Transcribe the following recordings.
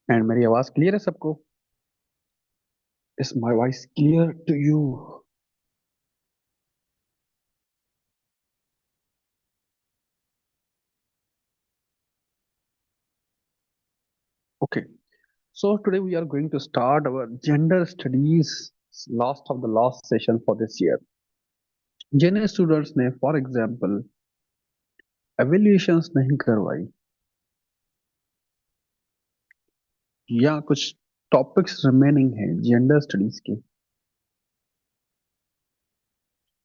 And मेरी आवाज clear है सबको? Is my voice clear to you? Okay, so today we are going to start our gender studies last of the last session for this year. जिन students ने for example evaluations नहीं करवाई या कुछ टॉपिक्स रिमेनिंग है gender studies के,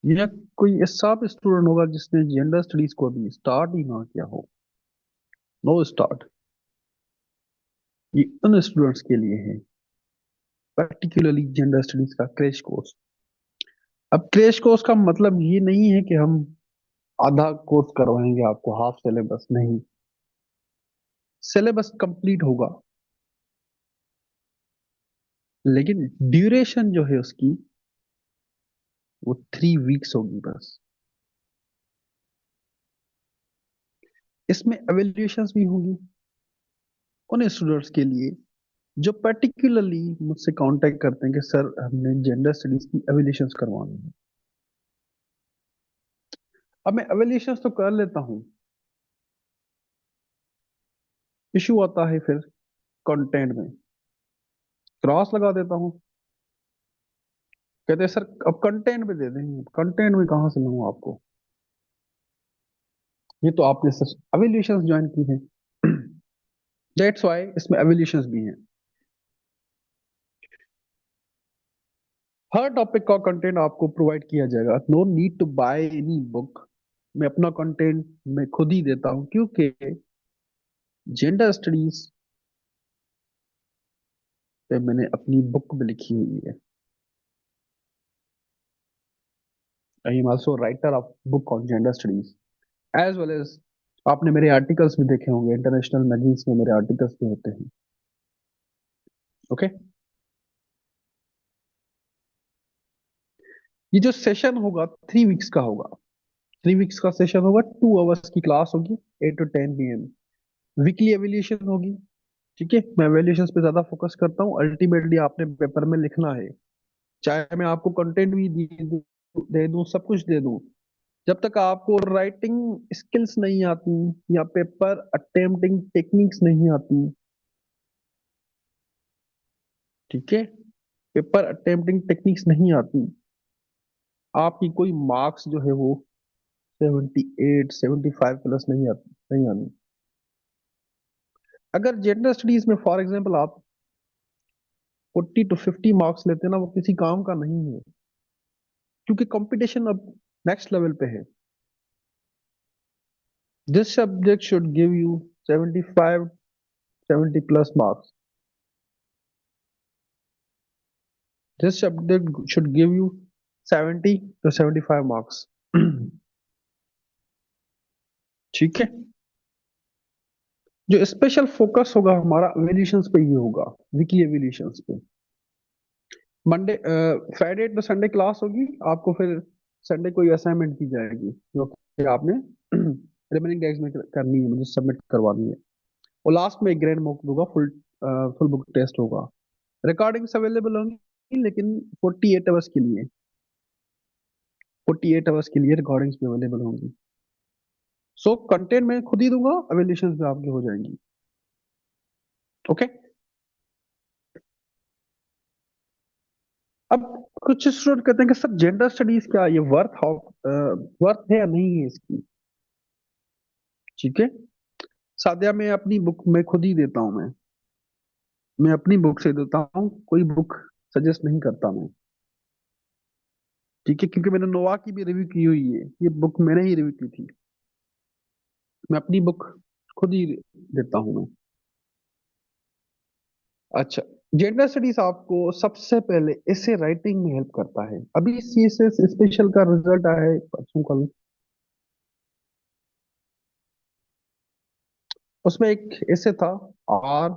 या कोई ऐसा भी स्टूडेंट होगा जिसने जेंडर स्टडीज को अभी स्टार्ट ही ना किया हो, नो स्टार्ट, ये उन स्टूडेंट्स के लिए है पर्टिकुलरली जेंडर स्टडीज का क्रैश कोर्स। अब क्रैश कोर्स का मतलब ये नहीं है कि हम आधा कोर्स करवाएंगे आपको, हाफ सिलेबस नहीं, सिलेबस कंप्लीट होगा, लेकिन ड्यूरेशन जो है उसकी वो 3 वीक्स होगी बस। इसमें एवेल्यूएशंस भी होंगी उन स्टूडेंट्स के लिए जो पर्टिकुलरली मुझसे कांटेक्ट करते हैं कि सर हमने जेंडर स्टडीज की एवेल्यूएशंस करवानी है। अब मैं एवेल्यूएशंस तो कर लेता हूँ, इशू आता है फिर कंटेंट में, क्रॉस लगा देता हूँ, कहते हैं सर अब कंटेंट में दे दें, कंटेंट में कहाँ से लूँ आपको, ये तो आपने सर एवेल्यूएशंस ज्वाइन की है। दैट्स वाई इसमें एवेल्यूएशंस भी हैं। हर टॉपिक का कंटेंट आपको प्रोवाइड किया जाएगा, no need to buy any book. मैं अपना कंटेंट मैं खुद ही देता हूँ, क्योंकि जेंडर स्टडीज पे मैंने अपनी बुक भी लिखी हुई है। I am also writer of book on gender studies as well as आपने मेरे आर्टिकल्स भी देखे होंगे, इंटरनेशनल मैगजीन्स में मेरे आर्टिकल्स भी होते हैं। ओके, ये जो सेशन होगा 3 वीक्स का होगा, 3 वीक्स का सेशन होगा, 2 आवर्स की क्लास होगी, 8 to 10 PM। वीकली एवेल्यूएशन होगी। ठीक है, मैं एवेल्यूएशन पे ज्यादा फोकस करता हूँ, अल्टीमेटली आपने पेपर में लिखना है, चाहे मैं आपको कंटेंट भी दे दूं, सब कुछ दे दूं, जब तक आपको राइटिंग स्किल्स नहीं आती या पेपर अटेम्प्टिंग टेक्निक्स नहीं आती, ठीक है, पेपर अटेम्प्टिंग टेक्निक्स नहीं आती, आपकी कोई मार्क्स जो है वो 78 75 प्लस नहीं आती, नहीं आनी। अगर जेंडर स्टडीज में फॉर एग्जाम्पल आप 40 to 50 मार्क्स लेते हैं ना, वो किसी काम का नहीं है, क्योंकि कंपटीशन अब नेक्स्ट लेवल पे है। This subject should give you 75 70 plus marks, this subject should give you 70 to 75 marks. ठीक है, जो स्पेशल फोकस होगा हमारा एवेल्यूशंस पे ही होगा, वीकली एवेल्यूशंस पे। Monday Friday to Sunday class होगी, आपको फिर संडे कोई असाइनमेंट दी जाएगी जो कि आपने रिमेनिंग डेज में करनी है, मुझे सबमिट करवानी है। और लास्ट में एक ग्रैंड मॉक होगा, फुल बुक टेस्ट होगा। रिकॉर्डिंग्स अवेलेबल होंगी, लेकिन 48 आवर्स के लिए, 48 आवर्स के लिए रिकॉर्डिंग्स भी अवेलेबल होंगी। सो कंटेंट मैं खुद ही दूंगा, एवेल्यूशन भी आपकी हो जाएंगी। ओके, अब कुछ स्टूडेंट कहते हैं कि सर जेंडर स्टडीज क्या ये वर्थ है या नहीं है इसकी। ठीक है, सादिया मैं अपनी बुक मैं खुद ही देता हूँ, मैं अपनी बुक से देता हूँ, कोई बुक सजेस्ट नहीं करता मैं। ठीक है, क्योंकि मैंने नोवा की भी रिव्यू की हुई है, ये बुक मैंने ही रिव्यू की थी, मैं अपनी बुक खुद ही देता हूँ मैं। अच्छा, जेंडर स्टडीज आपको सबसे पहले ऐसे राइटिंग में हेल्प करता है। अभी सीएसएस स्पेशल का रिजल्ट आया है परसों कल, उसमें एक ऐसे था, are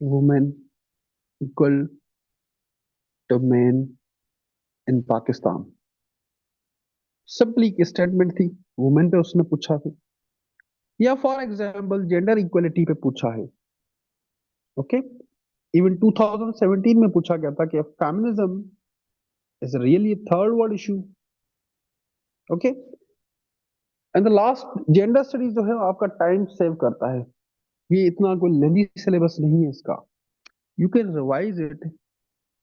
women equal to men in Pakistan. Simply एक स्टेटमेंट थी, वुमेन पे उसने पूछा था, या फॉर एग्जाम्पल जेंडर इक्वलिटी पे पूछा है। ओके, इवन 2017 में पूछा गया था कि feminism is really third world issue. Okay, and the last, gender studies जो है आपका टाइम सेव करता है। ये इतना कोई लेंदी सिलेबस नहीं है इसका। You can revise it,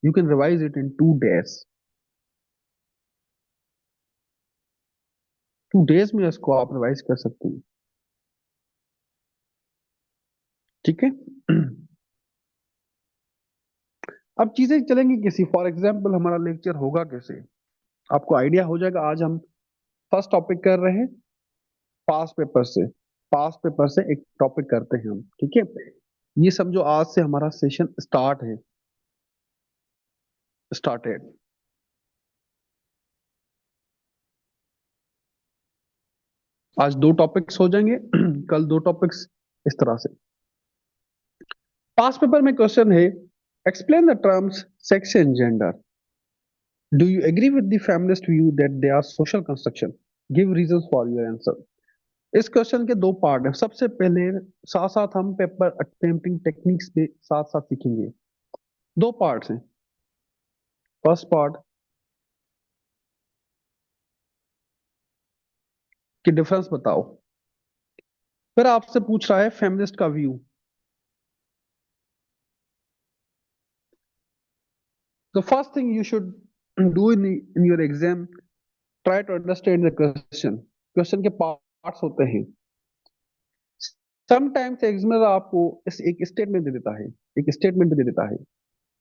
you can revise it in 2 days। 2 days में इसको आप रिवाइज कर सकते हैं। ठीक है। अब चीजें चलेंगी कैसी, फॉर एग्जाम्पल हमारा लेक्चर होगा कैसे, आपको आइडिया हो जाएगा। आज हम फर्स्ट टॉपिक कर रहे हैं पास पेपर से। पास पेपर से एक टॉपिक करते हैं हम, ठीक है। ये समझो आज से हमारा सेशन स्टार्ट है, स्टार्टेड। आज 2 टॉपिक्स हो जाएंगे, कल 2 टॉपिक्स, इस तरह से। पास पेपर में क्वेश्चन है, explain the terms sex and gender. Do you agree with the feminist view that they are social construction? Give reasons for your answer. इस क्वेश्चन के 2 पार्ट है। सबसे पहले साथ साथ हम पेपर अटेम्प्टिंग टेक्निक्स पे साथ साथ सीखेंगे। 2 पार्ट्स हैं। फर्स्ट पार्ट की डिफरेंस बताओ, फिर आपसे पूछ रहा है फेमिनिस्ट का view. The first thing you should do in your exam, try to understand the question. Question के पार्ट्स होते हैं। समटाइम्स एग्जामिनर आपको इस एक स्टेटमेंट दे देता है, एक स्टेटमेंट दे देता है।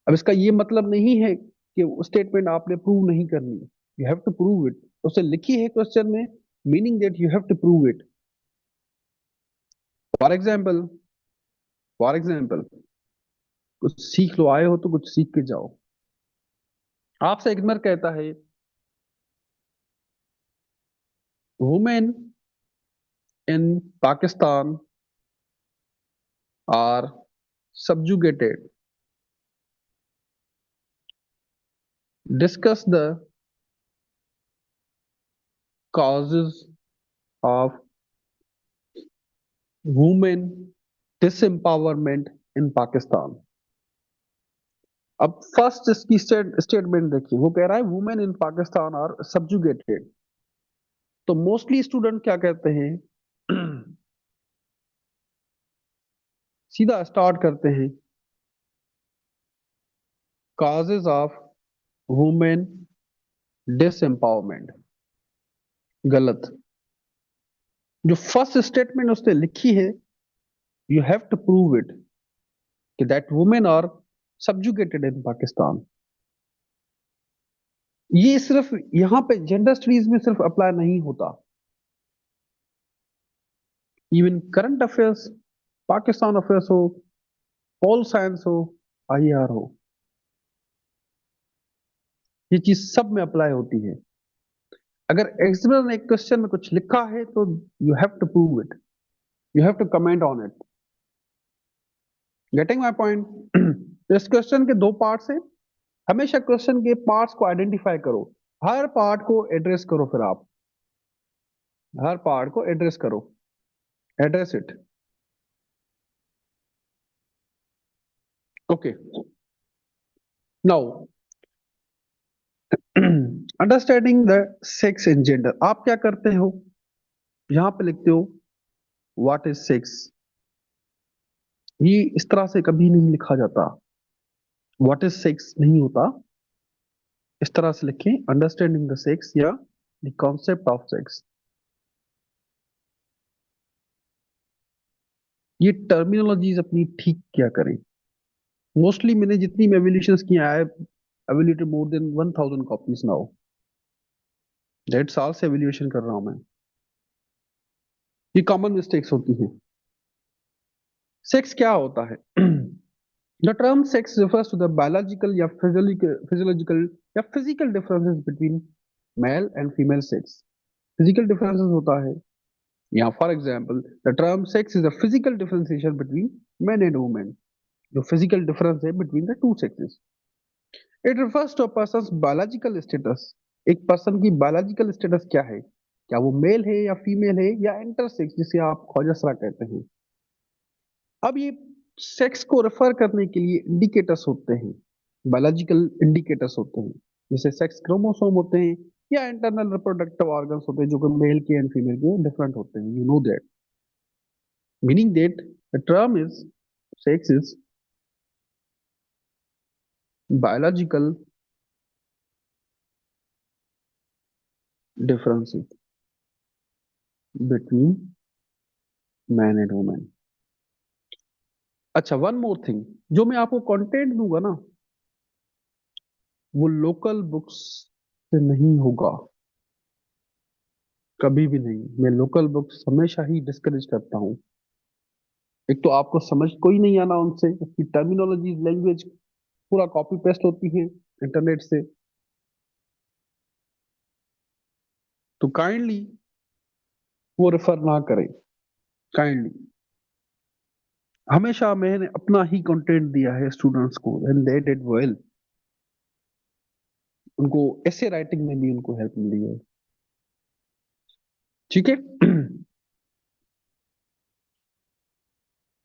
अब इसका ये मतलब नहीं है कि स्टेटमेंट आपने प्रूव नहीं करनी, you have to prove it. उसे लिखी है क्वेश्चन में, meaning that you have to prove it. For example, for example कुछ सीख लो, आए हो तो कुछ सीख के जाओ। आपसे एग्जामिनर कहता है women in Pakistan are subjugated, discuss the causes of women disempowerment in Pakistan। अब फर्स्ट इसकी स्टेटमेंट देखिए, वो कह रहा है women in Pakistan are subjugated. तो मोस्टली स्टूडेंट क्या कहते हैं, सीधा स्टार्ट करते हैं काजेज ऑफ वुमेन डिसएम्पावरमेंट। गलत। जो फर्स्ट स्टेटमेंट उसने लिखी है, you have to prove it कि that women are subjugated in Pakistan. ये सिर्फ यहाँ पे जेंडर स्टडीज में सिर्फ अप्लाई नहीं होता, even current affairs, Pakistan affairs हो, पॉल साइंस हो, आईआर हो, ये चीज सब में अप्लाई होती है। अगर एग्जामिनर ने एक क्वेश्चन में कुछ लिखा है तो you have to prove it, you have to comment on it. Getting my point. इस क्वेश्चन के 2 पार्ट्स हैं। हमेशा क्वेश्चन के पार्ट्स को आइडेंटिफाई करो, हर पार्ट को एड्रेस करो, फिर आप हर पार्ट को एड्रेस करो, address it. Okay, now understanding the sex and gender. आप क्या करते हो, यहां पे लिखते हो व्हाट इज सेक्स। ये इस तरह से कभी नहीं लिखा जाता, व्हाट इज सेक्स नहीं होता। इस तरह से लिखें अंडरस्टैंडिंग द सेक्स या द कॉन्सेप्ट ऑफ सेक्स। ये टर्मिनोलॉजीज अपनी ठीक क्या करें। मोस्टली मैंने जितनी एवेल्यूशंस किया है, evaluated more than 1000 copies now, 1.5 साल से एवेल्यूएशन कर रहा हूं मैं। ये कॉमन मिस्टेक्स होती हैं। सेक्स क्या होता है? The term sex refers to the biological या physiological या physical differences between male and female sex। physical differences होता है, या for example the term sex is a physical differentiation between men and women। जो physical difference है between the two sexes. It refers to a person's biological status। एक person की biological status क्या है, क्या वो मेल है या फीमेल है या इंटरसेक्स, जिसे आप खोजसरा कहते हैं। अब ये सेक्स को रेफर करने के लिए इंडिकेटर्स होते हैं, बायोलॉजिकल इंडिकेटर्स होते हैं, जैसे सेक्स क्रोमोसोम होते हैं या इंटरनल रिप्रोडक्टिव ऑर्गन्स होते हैं, जो कि मेल के एंड फीमेल के डिफरेंट होते हैं, you know that, meaning that the term is sex is biological differences between man and women. अच्छा, वन मोर थिंग, जो मैं आपको कंटेंट दूंगा ना, वो लोकल बुक्स से नहीं होगा, कभी भी नहीं। मैं लोकल बुक्स हमेशा ही डिस्करेज करता हूँ। एक तो आपको समझ कोई नहीं आना उनसे, उसकी टर्मिनोलॉजी लैंग्वेज पूरा कॉपी पेस्ट होती है इंटरनेट से। तो काइंडली वो रेफर ना करें, काइंडली। हमेशा मैंने अपना ही कंटेंट दिया है स्टूडेंट्स को, एंड दे डिड वेल। उनको ऐसे राइटिंग में भी उनको हेल्प मिली है, ठीक है।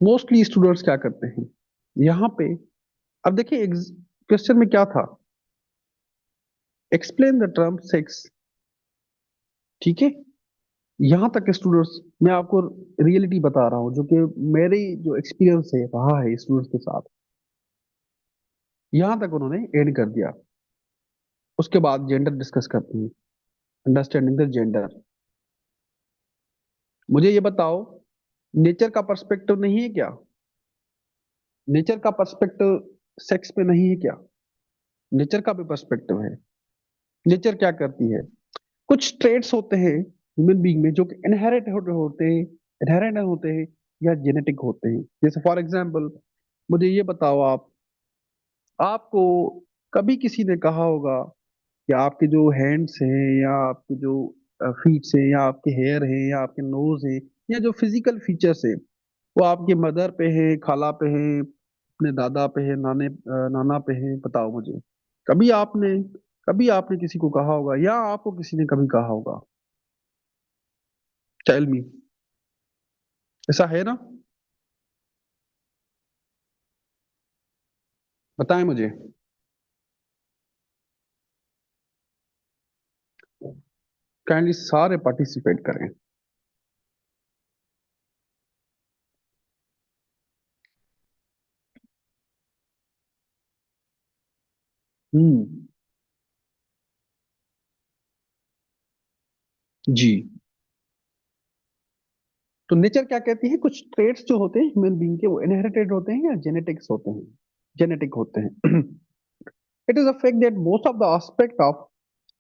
मोस्टली स्टूडेंट्स क्या करते हैं यहाँ पे, अब देखिए क्वेश्चन में क्या था, एक्सप्लेन द टर्म सेक्स, ठीक है। यहाँ तक स्टूडेंट्स, मैं आपको रियलिटी बता रहा हूँ, जो कि मेरी जो एक्सपीरियंस है रहा है स्टूडेंट्स के साथ, यहाँ तक उन्होंने एड कर दिया। उसके बाद जेंडर डिस्कस करते हैं, अंडरस्टैंडिंग द जेंडर। मुझे ये बताओ, नेचर का पर्सपेक्टिव नहीं है क्या? नेचर का पर्सपेक्टिव सेक्स पे नहीं है क्या? नेचर का भी पर्सपेक्टिव है। नेचर क्या करती है, कुछ ट्रेड्स होते हैं ह्यूमन बीइंग में जो कि इनहेरेंट होते हैं या जेनेटिक होते हैं। जैसे फॉर एग्जांपल, मुझे ये बताओ, आपको कभी किसी ने कहा होगा कि आपके जो हैंड्स हैं या आपके जो फीट्स हैं या आपके हेयर हैं या आपके नोज हैं या जो फिजिकल फीचर्स है, वो आपके मदर पे है, खाला पे है, अपने दादा पे है, नाना पे है? बताओ मुझे, कभी आपने कभी आपने किसी को कहा होगा या आपको किसी ने कभी कहा होगा? टेल मी, ऐसा है ना? बताएं मुझे। काइंडली सारे पार्टिसिपेट करें। हम्म। जी। तो नेचर क्या कहती है, कुछ ट्रेड्स जो होते हैं ह्यूमन बीइंग के, वो इनहेरिटेड होते हैं या जेनेटिक्स होते हैं, जेनेटिक होते हैं। It is a fact that most of the aspect of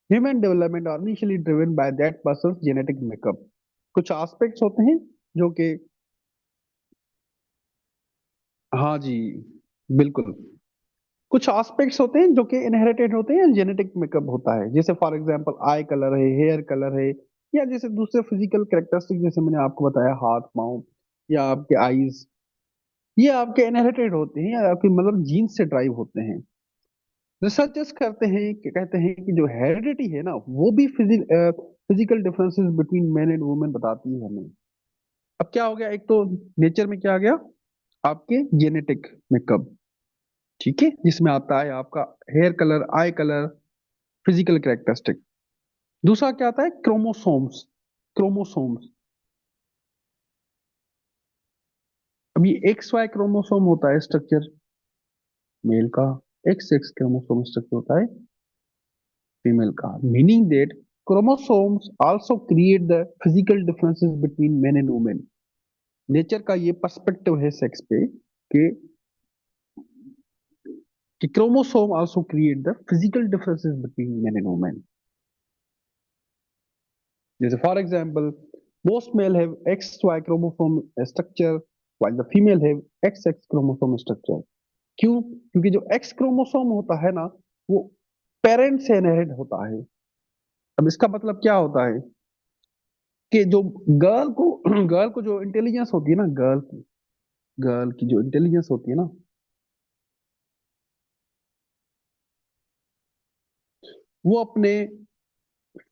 human development are initially driven by that person's genetic makeup. कुछ एस्पेक्ट्स होते हैं जो कि, हाँ जी, बिल्कुल, कुछ एस्पेक्ट्स होते हैं जो कि इनहेरिटेड होते हैं, जेनेटिक मेकअप होता है। जैसे फॉर एग्जांपल आई कलर है, हेयर कलर है, या जैसे दूसरे फिजिकल कैरेक्टरिस्टिक, जैसे मैंने आपको बताया हाथ पाँव या आपके आईज, ये आपके इनहेरिटेड होते हैं या आपकी मतलब जीन से ड्राइव होते हैं। रिसर्चर्स करते हैं कि कहते हैं कि जो हेरिडिटी है ना, वो भी physical differences between man and women बताती है हमें। अब क्या हो गया, एक तो नेचर में क्या आ गया, आपके जेनेटिक मेकअप, ठीक है, जिसमें आता है आपका hair colour, eye colour, physical characteristic. दूसरा क्या आता है, क्रोमोसोम्स। क्रोमोसोम्स, अब ये एक्स वाई क्रोमोसोम होता है स्ट्रक्चर मेल का, एक्स एक्स क्रोमोसोम स्ट्रक्चर होता है फीमेल का, meaning that chromosomes also create the physical differences between men and women. Nature का ये पर्सपेक्टिव है सेक्स पे कि chromosome also create the physical differences between men and women. जैसे for example, most male have X Y chromosome structure while the female have XX chromosome structure. क्यों? क्योंकि जो x chromosome होता है ना, वो पेरेंट से इनहेरिट होता है। अब इसका मतलब क्या होता है कि जो गर्ल को गर्ल को जो इंटेलिजेंस होती है ना, गर्ल की जो इंटेलिजेंस होती है ना, वो अपने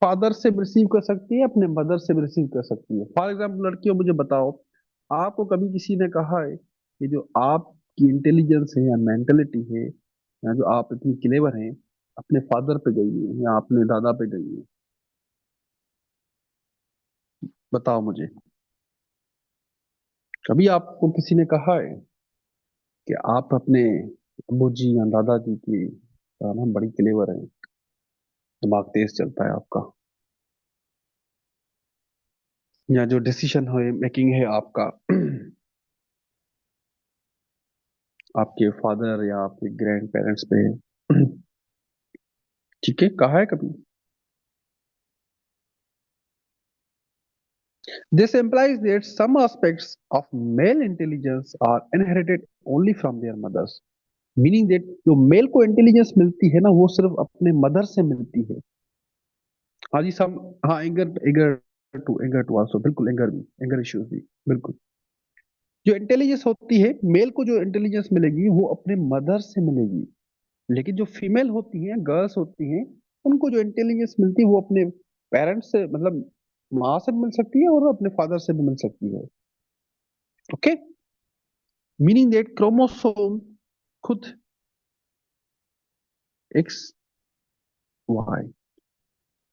फादर से भी रिसीव कर सकती है, अपने मदर से भी रिसीव कर सकती है। फॉर एग्जाम्पल, लड़कियों, मुझे बताओ, आपको कभी किसी ने कहा है कि जो आपकी इंटेलिजेंस है या मेंटेलिटी है या जो आप इतनी क्लेवर हैं, अपने फादर पे गई है या अपने दादा पे गई है? बताओ मुझे, कभी आपको किसी ने कहा है कि आप अपने अब्बू जी या दादाजी की हम बड़ी क्लेवर हैं, दिमाग तेज चलता है आपका, या जो डिसीजन है मेकिंग है आपका आपके फादर या आपके ग्रैंड पेरेंट्स पे है? ठीक है, कहा है कभी? This implies that some aspects of male intelligence are inherited only from their mothers. Meaning that जो मेल को इंटेलिजेंस मिलती है ना, वो सिर्फ अपने मदर से मिलती है। हाँ जी, सम, हाँ, एंगर एंगर टू आल्सो, बिल्कुल, एंगर भी, एंगर इश्यूज भी, बिल्कुल। जो इंटेलिजेंस होती है, मेल को जो इंटेलिजेंस मिलेगी वो अपने मदर से मिलेगी, लेकिन जो फीमेल होती हैं, गर्ल्स होती हैं, उनको जो इंटेलिजेंस मिलती है वो अपने पेरेंट्स से, मतलब माँ से भी मिल सकती है और अपने फादर से भी मिल सकती है। ओके, मीनिंग दैट क्रोमोसोम खुद एक्स वाई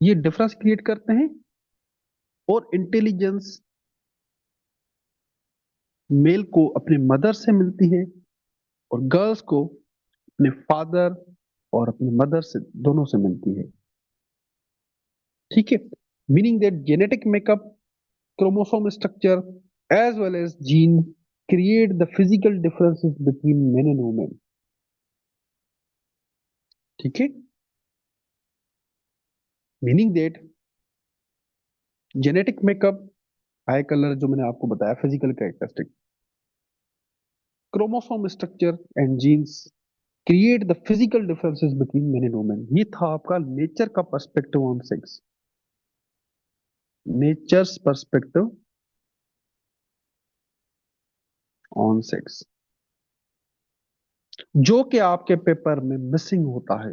ये डिफरेंस क्रिएट करते हैं, और इंटेलिजेंस मेल को अपने मदर से मिलती है और गर्ल्स को अपने फादर और अपनी मदर से, दोनों से मिलती है। ठीक है, meaning that genetic makeup, chromosome structure as well as gene create the physical differences between men and women. ठीक है, meaning that genetic makeup, eye colour जो मैंने आपको बताया, physical characteristic, chromosome structure and genes create the physical differences between men and women. ये था आपका nature का perspective on sex, nature's perspective on sex, जो कि आपके पेपर में मिसिंग होता है,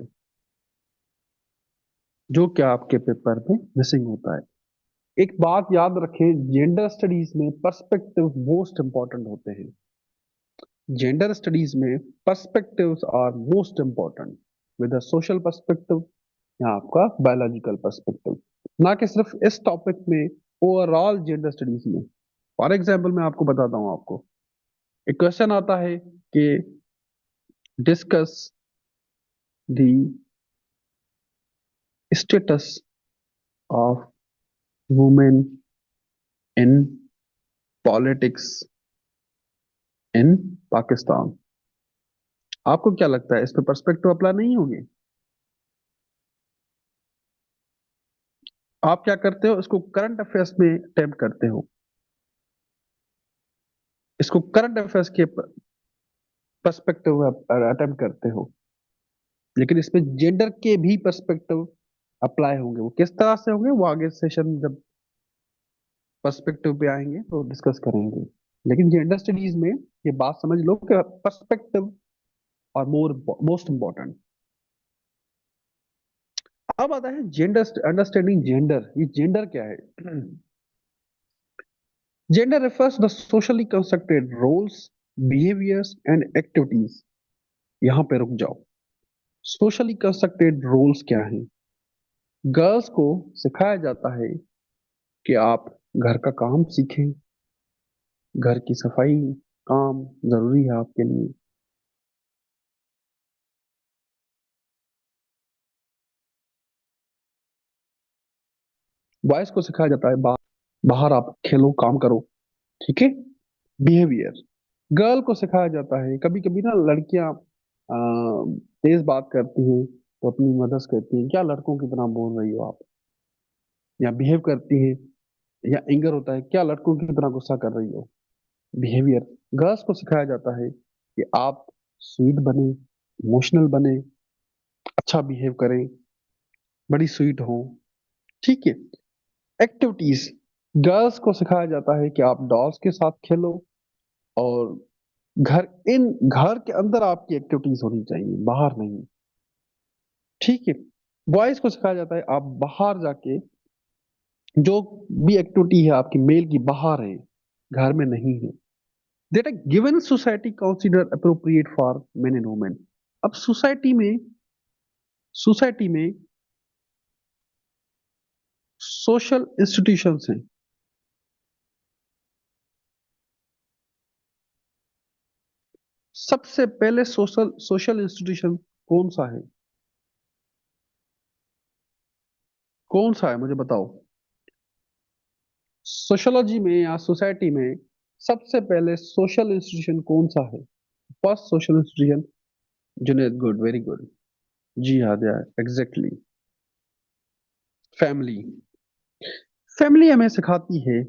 जो कि आपके पेपर में मिसिंग होता है। एक बात याद रखें, जेंडर स्टडीज में पर्सपेक्टिव मोस्ट इंपॉर्टेंट होते हैं। जेंडर स्टडीज में perspectives are most important, with a social perspective या आपका बायोलॉजिकल पर्सपेक्टिव, ना कि सिर्फ इस टॉपिक में, ओवरऑल जेंडर स्टडीज में। फॉर एग्जाम्पल मैं आपको बताता हूँ, आपको एक क्वेश्चन आता है कि discuss the status of women in politics in Pakistan. आपको क्या लगता है, इस पे पर्सपेक्टिव अप्लाई नहीं होगी? आप क्या करते हो, इसको करंट अफेयर्स में अटेम्प्ट करते हो, इसको करंट अफेयर्स के पर्सपेक्टिव अटेम्प्ट करते हो, लेकिन इसमें जेंडर के भी पर्सपेक्टिव अप्लाई होंगे। वो किस तरह से होंगे, वो आगे सेशन जब पर्सपेक्टिव पे आएंगे तो डिस्कस करेंगे। लेकिन जेंडर स्टडीज में ये बात समझ लो कि पर्सपेक्टिव और मोस्ट इंपॉर्टेंट। अब आता है जेंडर, अंडरस्टैंडिंग जेंडर। ये जेंडर क्या है? Gender refers the socially constructed roles, behaviors and activities। यहां पे रुक जाओ। सोशली कंस्ट्रक्टेड रोल्स क्या हैं? गर्ल्स को सिखाया जाता है कि आप घर का काम सीखें, घर की सफाई काम जरूरी है आपके लिए। बॉयज को सिखाया जाता है बाहर आप खेलो, काम करो। ठीक है, बिहेवियर। गर्ल को सिखाया जाता है, कभी कभी ना लड़कियां तेज बात करती हैं तो अपनी मदर्स कहती हैं क्या लड़कों की तरह बोल रही हो आप, या बिहेव करती हैं, या एंगर होता है क्या लड़कों की तरह गुस्सा कर रही हो। बिहेवियर। गर्ल्स को सिखाया जाता है कि आप स्वीट बने, इमोशनल बने, अच्छा बिहेव करें, बड़ी स्वीट हो। ठीक है, एक्टिविटीज। गर्ल्स को सिखाया जाता है कि आप डॉल्स के साथ खेलो, और घर के अंदर आपकी एक्टिविटीज होनी चाहिए, बाहर नहीं। ठीक है, बॉयज को सिखाया जाता है आप बाहर जाके जो भी एक्टिविटी है आपकी मेल की, बाहर है, घर में नहीं है। that a given society consider appropriate for men and women. अब सोसाइटी में सोशल इंस्टीट्यूशंस हैं। सबसे पहले सोशल सोशल इंस्टीट्यूशन कौन सा है? कौन सा है मुझे बताओ। सोशोलॉजी में या सोसाइटी में सबसे पहले सोशल इंस्टीट्यूशन कौन सा है? First social institution. Junaid, good, very good. जी हाँ, दिया, एग्जैक्टली। फैमिली। फैमिली हमें सिखाती है।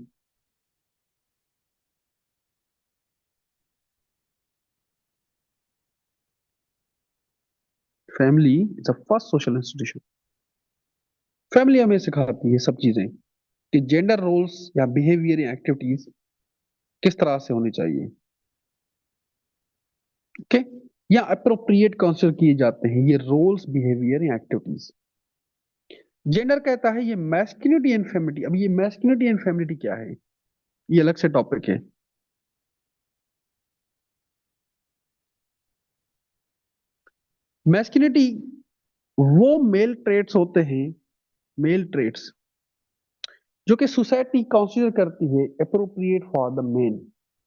Family is a first social institution. Family हमें सिखाती है सब चीजें कि जेंडर रोल्स या बिहेवियर या एक्टिविटीज किस तरह से होनी चाहिए। ओके, या अप्रोप्रिएट कंसिडर किए जाते हैं ये रोल्स, बिहेवियर या एक्टिविटीज। जेंडर कहता है ये मैस्कुलिनिटी एंड फेमिनिटी। अब ये मैस्कुलिनिटी एंड फेमिनिटी क्या है, ये अलग से टॉपिक है। मैस्कुलिनिटी वो मेल ट्रेट्स होते हैं, मेल ट्रेट्स जो कि सोसाइटी कंसीडर करती है appropriate for the men,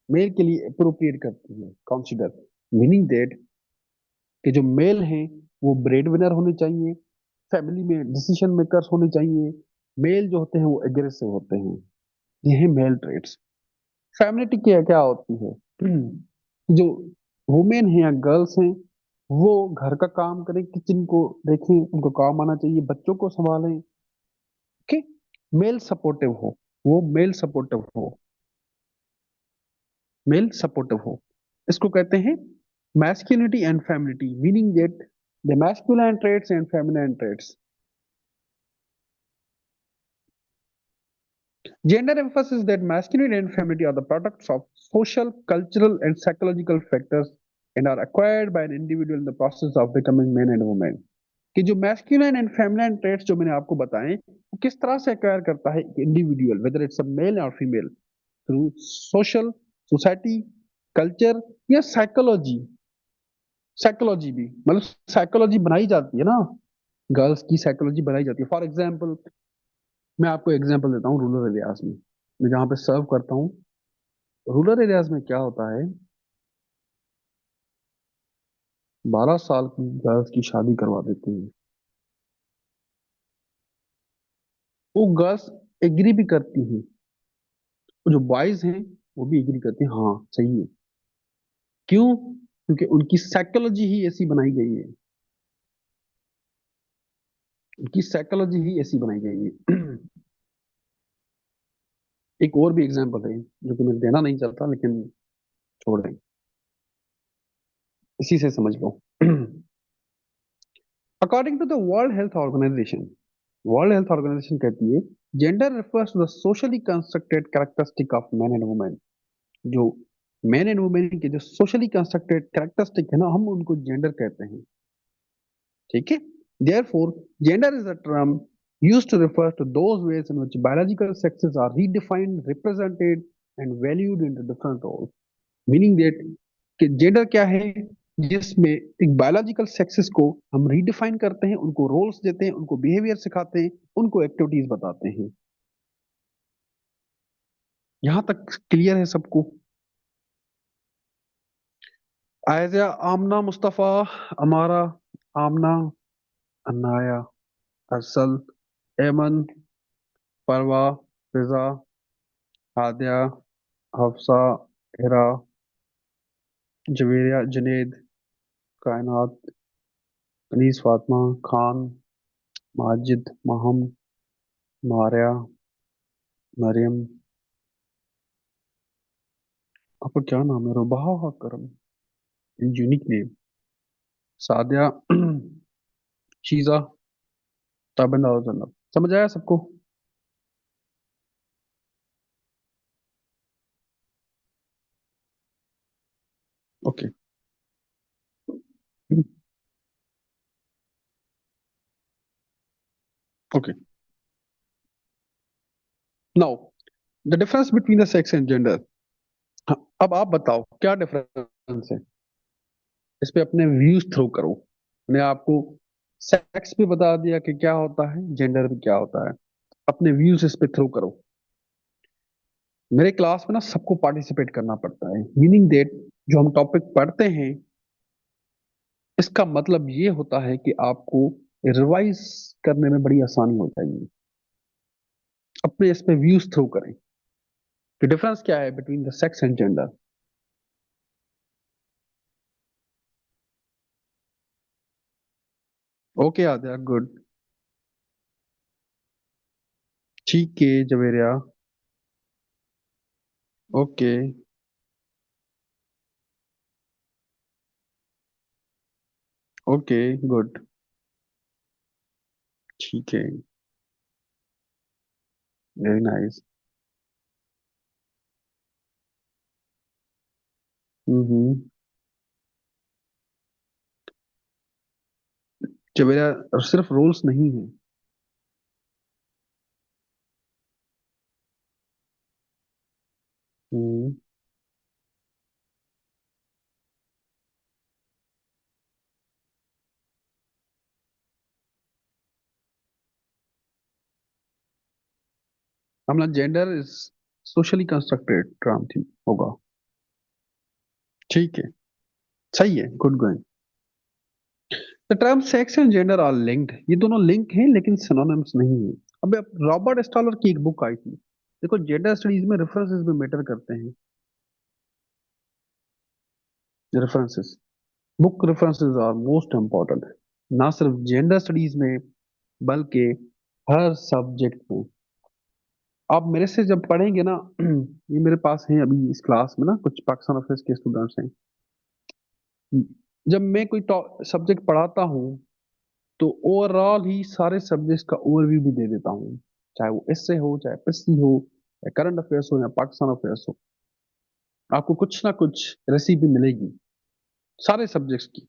male के लिए अप्रोप्रिएट करती है कंसीडर। मीनिंग दैट कि जो मेल हैं वो ब्रेड विनर होने चाहिए, फैमिली में डिसीजन मेकर्स होने चाहिए, मेल जो होते हैं वो एग्रेसिव होते हैं। ये है मेल ट्रेट्स। फेमिनिटी क्या क्या होती है? जो वुमेन है या गर्ल्स हैं वो घर का काम करें, किचन को देखें, उनको काम आना चाहिए, बच्चों को संभालें। ओके, मेल सपोर्टिव हो, वो मेल सपोर्टिव हो, मेल सपोर्टिव हो, इसको कहते हैं masculinity and femininity. Meaning that the masculine traits and feminine traits. Gender emphasizes that masculinity and femininity are the products of social, cultural, and psychological factors and are acquired by an individual in the process of becoming man and woman. कि जो masculine and feminine traits जो मैंने आपको बताए वो किस तरह से एक्वायर करता है individual, whether it's a male और female, through social, society, culture या साइकोलॉजी। साइकोलॉजी भी मतलब साइकोलॉजी बनाई जाती है ना, गर्ल्स की साइकोलॉजी बनाई जाती है। फॉर एग्जाम्पल मैं आपको एग्जांपल देता हूँ, रूरल एरियाज में मैं जहाँ पे सर्व करता हूँ, रूरल एरियाज में क्या होता है, 12 साल की गर्ल्स की शादी करवा देते हैं। वो गर्ल्स एग्री भी करती हैं, जो बॉयज हैं वो भी एग्री करते हैं, हाँ सही है। क्यों? क्योंकि उनकी साइकोलॉजी ही ऐसी बनाई गई है, उनकी साइकोलॉजी ही ऐसी बनाई गई है। एक और भी एग्जांपल है जो कि मैं देना नहीं चाहता लेकिन छोड़ दें, इसी से समझ लो। According to the world health organisation, world health organisation कहती है gender refers to the socially constructed characteristic of men and women। जो मैन एंड वुमेन के जो सोशली कंस्ट्रक्टेड कैरेक्टरिस्टिक है ना, हम उनको जेंडर कहते हैं। ठीक है, therefore gender is a term used to refer to those ways in which biological sexes are redefined, represented and valued in the different roles। Meaning that कि जेंडर क्या है, जिसमें एक बायोलॉजिकल सेक्सेस को हम रीडिफाइन करते हैं, उनको रोल्स देते हैं, उनको बिहेवियर सिखाते हैं, उनको एक्टिविटीज बताते हैं। यहां तक क्लियर है सबको? आयजा, आमना, मुस्तफा, अमारा, आमना, अनाया, अरसल, एमन, परवा, फिजा, हादिया, हफ्सा, हिरा, जवेरिया, जुनेद, कायनात, अनीस, फातिमा, खान, माजिद, महम, मारिया, मरियम। आपका क्या नाम है? रुबाहा करम, यूनिक नेम। सादिया, शीजा, ताबिंदा और जन्नत। समझ आया सबको? Okay. Okay, now the difference between the sex and gender. हाँ, अब आप बताओ क्या डिफरेंस है। इस पे अपने व्यूज थ्रो करो। मैंने आपको सेक्स भी बता दिया कि क्या होता है, जेंडर भी क्या होता है। अपने व्यूज इस पे थ्रो करो। मेरे क्लास में ना सबको पार्टिसिपेट करना पड़ता है, मीनिंग दैट जो हम टॉपिक पढ़ते हैं इसका मतलब ये होता है कि आपको रिवाइज करने में बड़ी आसानी हो जाएगी। अपने इस पे व्यूज थ्रो करें कि डिफरेंस क्या है between the sex and gender. Okay Aadya, good. ठीक है जवेरिया। ओके। Okay, good. ठीक है। Very nice. हम्म। जवेरिया, सिर्फ रूल्स नहीं है। हम्म। हमला gender is socially constructed term थी होगा। ठीक है। सही है, good going. The term sex and gender are linked, ये दोनों लिंक हैं लेकिन सिनोनिम्स नहीं है। अब रॉबर्ट स्टॉलर की एक बुक आई थी। देखो जेंडर स्टडीज में रेफरेंसेस भी मैटर करते हैं। References, book references are most important. ना सिर्फ जेंडर स्टडीज में बल्कि हर सब्जेक्ट में। आप मेरे से जब पढ़ेंगे ना ये मेरे पास है अभी इस क्लास में ना कुछ पाकिस्तान अफेयर्स के स्टूडेंट्स हैं। जब मैं कोई सब्जेक्ट पढ़ाता हूँ तो ओवरऑल ही सारे सब्जेक्ट्स का ओवरव्यू भी दे देता हूँ। चाहे वो एसए हो, चाहे पीसी हो, या करंट अफेयर्स हो, या पाकिस्तान अफेयर्स हो। आपको कुछ ना कुछ रेसिपी मिलेगी सारे सब्जेक्ट्स की।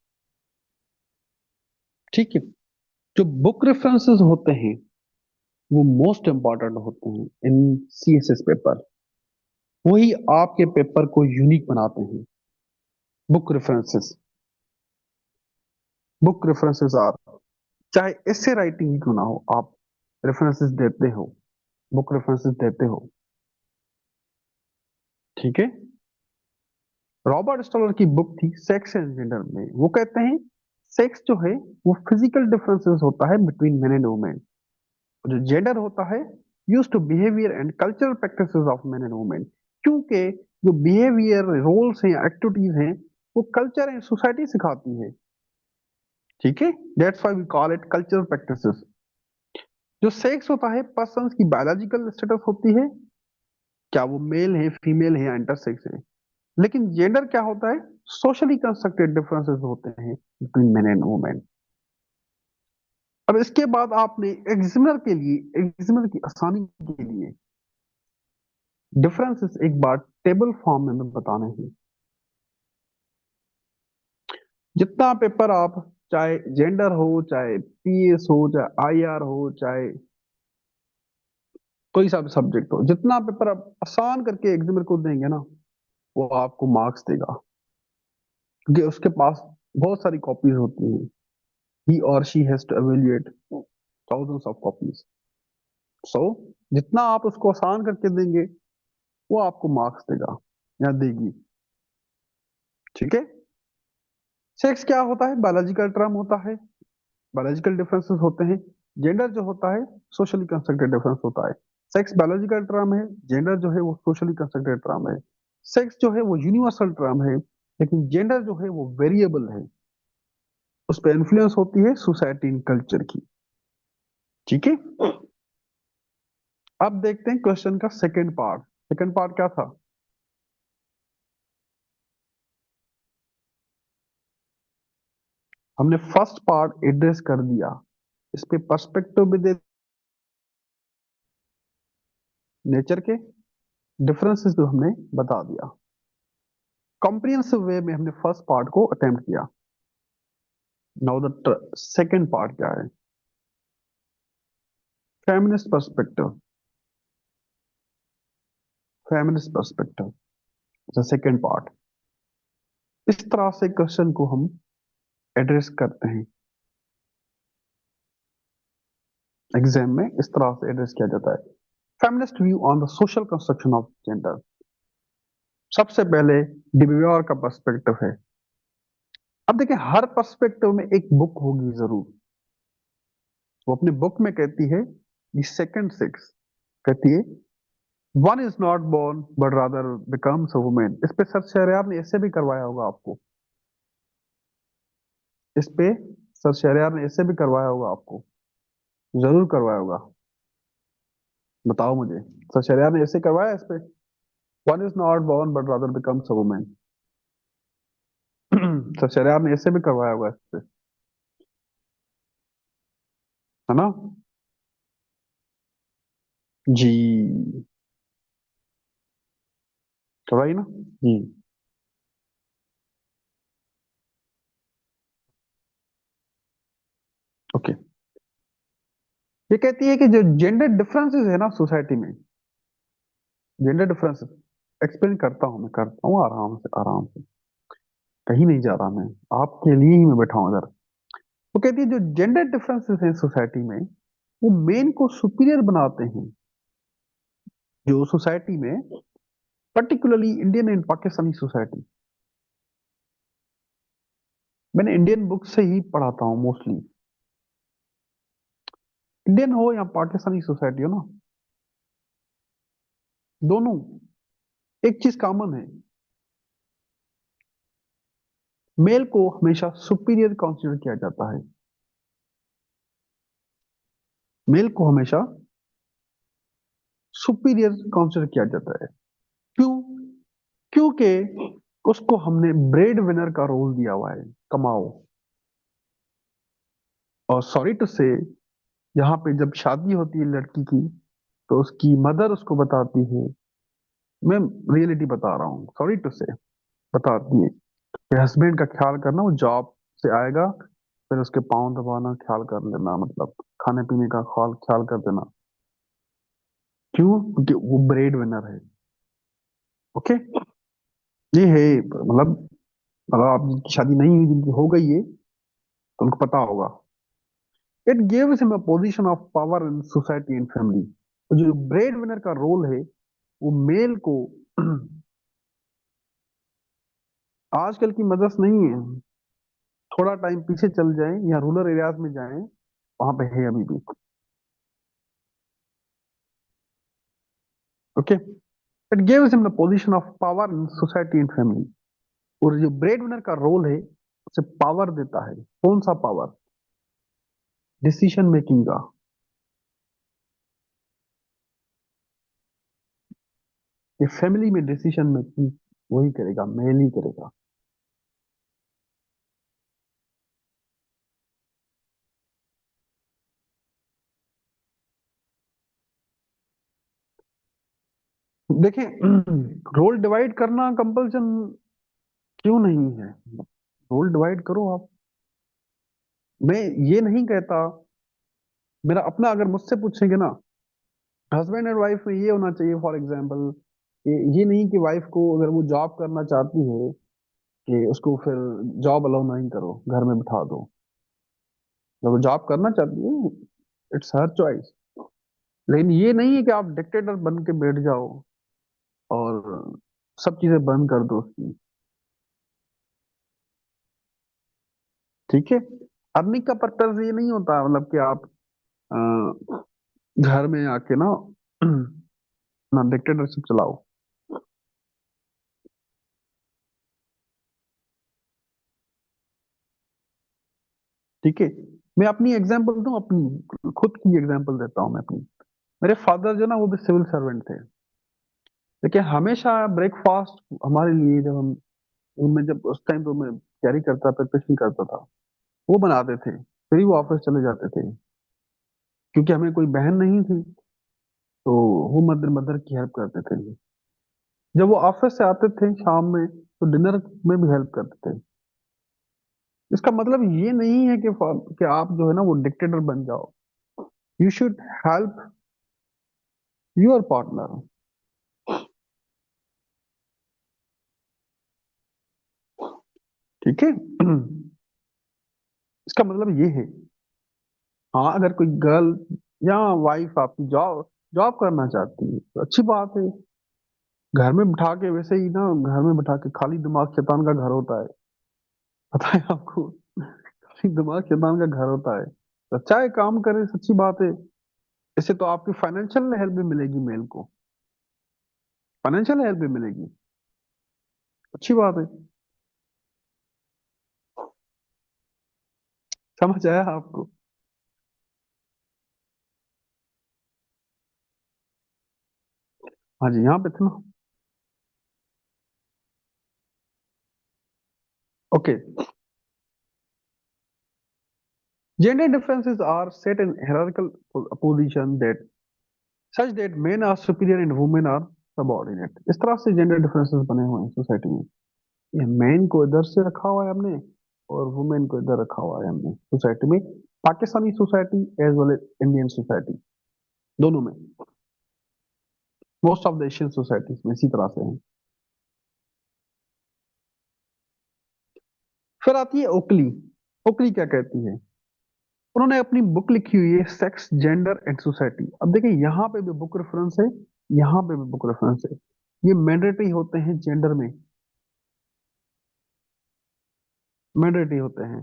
ठीक है। जो बुक रेफरेंसेस होते हैं वो मोस्ट इंपॉर्टेंट होते हैं इन सीएसएस पेपर। वही आपके पेपर को यूनिक बनाते हैं। Book references, book references are, चाहे एसे राइटिंग ही क्यों ना हो, आप रेफरेंसेस देते हो, बुक रेफरेंसेस देते हो। ठीक है। रॉबर्ट स्टॉलर की बुक थी सेक्स एंड जेंडर में, वो कहते हैं सेक्स जो है वो फिजिकल डिफरेंसेस होता है बिटवीन मेन एंड वुमेन। जो जेंडर होता है use to behaviour and cultural practices of men and women. क्योंकि जो बिहेवियर रोल्स हैं, एक्टिविटीज हैं, वो कल्चर एंड सोसाइटी सिखाती है। ठीक है। That's why we call it cultural practices. जो सेक्स होता है पर्सन की बायोलॉजिकल स्टेटस होती है, क्या वो मेल है, फीमेल है, या इंटरसेक्स है। लेकिन जेंडर क्या होता है, सोशली कंस्ट्रक्टेड डिफरेंसेस होते हैं बिटवीन मेन एंड वुमेन। अब इसके बाद आपने एग्जामिनर के लिए, एग्जामिनर की आसानी के लिए डिफरेंसेस एक बार टेबल फॉर्म में बताने हैं। जितना पेपर आप, चाहे जेंडर हो, चाहे पीएस हो, चाहे आईआर हो, चाहे कोई सा भी सब्जेक्ट हो, जितना पेपर आप आसान करके एग्जामिनर को देंगे ना, वो आपको मार्क्स देगा। क्योंकि उसके पास बहुत सारी कॉपीज होती हैं। ही और she has to evaluate thousands of copies. So जितना आप उसको आसान करके देंगे वो आपको मार्क्स देगा या देगी। ठीक है। सेक्स क्या होता है, बायोलॉजिकल टर्म होता है, बायोलॉजिकल डिफरेंसेस होते हैं। जेंडर जो होता है सोशली कंस्ट्रक्टेड डिफरेंस होता है। सेक्स बायोलॉजिकल टर्म है, जेंडर जो है वो सोशली कंस्ट्रक्टेड टर्म है। सेक्स जो है वो यूनिवर्सल टर्म है, लेकिन जेंडर जो है वो वेरिएबल है। उस पर इन्फ्लुएंस होती है सोसाइटी एंड कल्चर की। ठीक है। अब देखते हैं क्वेश्चन का सेकंड पार्ट। सेकंड पार्ट क्या था। हमने फर्स्ट पार्ट एड्रेस कर दिया, इस पे पर्सपेक्टिव भी दे, नेचर के डिफरेंसेस भी हमने बता दिया। कॉम्प्रिहेंसिव वे में हमने फर्स्ट पार्ट को अटेम्प्ट किया। नाउ द सेकंड पार्ट क्या है, feminist perspective. Feminist perspective second part. इस तरह से क्वेश्चन को हम एड्रेस करते हैं एग्जाम में, इस तरह से एड्रेस किया जाता है। Feminist view on the social construction of gender. सबसे पहले डिबेयर का पर्सपेक्टिव है। अब देखिए, हर पर्सपेक्टिव में एक बुक होगी जरूर। वो अपनी बुक में कहती है, ये सेकंड सिक्स कहती है, one is not born but rather becomes a women. इस पे सर शहरयार ने ऐसे भी करवाया होगा आपको। इस पे सर शहरयार ने ऐसे भी करवाया होगा आपको, जरूर करवाया होगा। बताओ मुझे, सर शहरयार ने ऐसे करवाया इस पे, one is not born but rather becomes a women. Sir Shahryar ने ऐसे भी करवाया होगा इस पे, है ना? जी, करवाई ना जी। ओके, ये कहती है कि जो जेंडर डिफरेंसेस है ना सोसाइटी में, जेंडर डिफरेंसेस, एक्सप्लेन करता हूँ, मैं करता हूँ आराम से आराम से, कहीं नहीं जा रहा मैं, आपके लिए ही मैं बैठा हूँ इधर। वो कहती है जो जेंडर डिफरेंसेस हैं सोसाइटी में, वो मेन को सुपीरियर बनाते हैं। जो सोसाइटी में, particularly Indian and Pakistani society, मैंने इंडियन बुक से ही पढ़ाता हूँ मोस्टली। इंडियन हो या पाकिस्तानी सोसाइटी हो ना, दोनों एक चीज कॉमन है, मेल को हमेशा सुपीरियर कंसीडर किया जाता है। मेल को हमेशा सुपीरियर कंसीडर किया जाता है। क्यों? क्योंकि उसको हमने ब्रेड विनर का रोल दिया हुआ है, कमाओ। और सॉरी टू से, यहाँ पे जब शादी होती है लड़की की, तो उसकी मदर उसको बताती है, मैं रियलिटी बता रहा हूँ, सॉरी टू से, बताती है कि हस्बैंड का ख्याल करना, वो जॉब से आएगा, फिर उसके पाँव दबाना, ख्याल कर लेना, मतलब खाने पीने का ख्याल ख्याल कर देना। क्यों? क्योंकि वो ब्रेड विनर है। ओके, ये है, मतलब अगर आप जिनकी शादी नहीं हुई, जिनकी हो गई है, तो उनको पता होगा। It gives him a position of power in society and family. तो जो ब्रेड विनर का रोल है, वो मेल को आजकल की मदर्स नहीं है, थोड़ा टाइम पीछे चल जाएं या रूरल एरियाज में जाएं, वहां पे है अभी भी। Okay, it gives him the position of power in society and family. और जो ब्रेड विनर का रोल है, उसे पावर देता है। कौन सा पावर? डिसीजन मेकिंग का। ये फैमिली में डिसीजन मेकिंग वही करेगा, मेल ही करेगा। देखिए, रोल डिवाइड करना कंपल्सन क्यों नहीं है? रोल डिवाइड करो आप। मैं ये नहीं कहता, मेरा अपना अगर मुझसे पूछेंगे ना, हस्बैंड एंड वाइफ में ये होना चाहिए फॉर एग्जाम्पल, ये नहीं कि वाइफ को अगर वो जॉब करना चाहती है, कि उसको फिर जॉब अलाउ नहीं करो, घर में बिठा दो। अगर वो जॉब करना चाहती है, इट्स हर चॉइस। लेकिन ये नहीं है कि आप डिक्टेटर बन के बैठ जाओ और सब चीजें बंद कर दो उसकी। ठीक है, अर्निंग का पर्पज ये नहीं होता, मतलब कि आप घर में आके ना ना डिक्टेटरशिप चलाओ। ठीक है, मैं अपनी एग्जांपल दूं, अपनी खुद की एग्जांपल देता हूं मैं अपनी। मेरे फादर जो ना, वो भी सिविल सर्वेंट थे। लेकिन हमेशा ब्रेकफास्ट हमारे लिए, जब हम उनमें, जब उस टाइम तो मैं कैरी करता, प्रिपरेशन करता था, वो बनाते थे, फिर वो ऑफिस चले जाते थे। क्योंकि हमें कोई बहन नहीं थी, तो वो मदर मदर की हेल्प करते थे। जब वो ऑफिस से आते थे शाम में, तो डिनर में भी हेल्प करते थे। इसका मतलब ये नहीं है कि आप जो है ना वो डिक्टेटर बन जाओ। You should help your partner. ठीक है। इसका मतलब ये है, हाँ अगर कोई गर्ल या वाइफ आपकी जॉब जॉब करना चाहती है तो अच्छी बात है। घर में बिठा के, वैसे ही ना, घर में बिठा के खाली दिमाग शैतान का घर होता है, पता है आपको। खाली दिमाग शैतान का घर होता है, तो अच्छा है काम करे, सच्ची बात है। इससे तो आपकी फाइनेंशियल हेल्प भी मिलेगी, मेल को फाइनेंशियल हेल्प भी मिलेगी, अच्छी बात है। समझ आया आपको? हाँ जी, यहाँ पे थे ना। Okay, gender differences are set in hierarchical position that such that men are superior and women are subordinate। इस तरह से जेंडर डिफरेंसेस बने हुए हैं सोसाइटी में। ये मैन को इधर से रखा हुआ है हमने, और वुमेन को इधर रखा हुआ है हमने सोसाइटी में। Pakistani society as well as Indian society, दोनों में, most of the Asian societies में इसी तरह से है। फिर आती है ओकली। ओकली क्या कहती है? उन्होंने अपनी बुक लिखी हुई है सेक्स जेंडर एंड सोसाइटी। अब देखिए, यहाँ पे भी बुक रेफरेंस है, यहाँ पे भी बुक रेफरेंस है। ये मैंडेटरी होते हैं जेंडर में, मैंडेटरी होते हैं।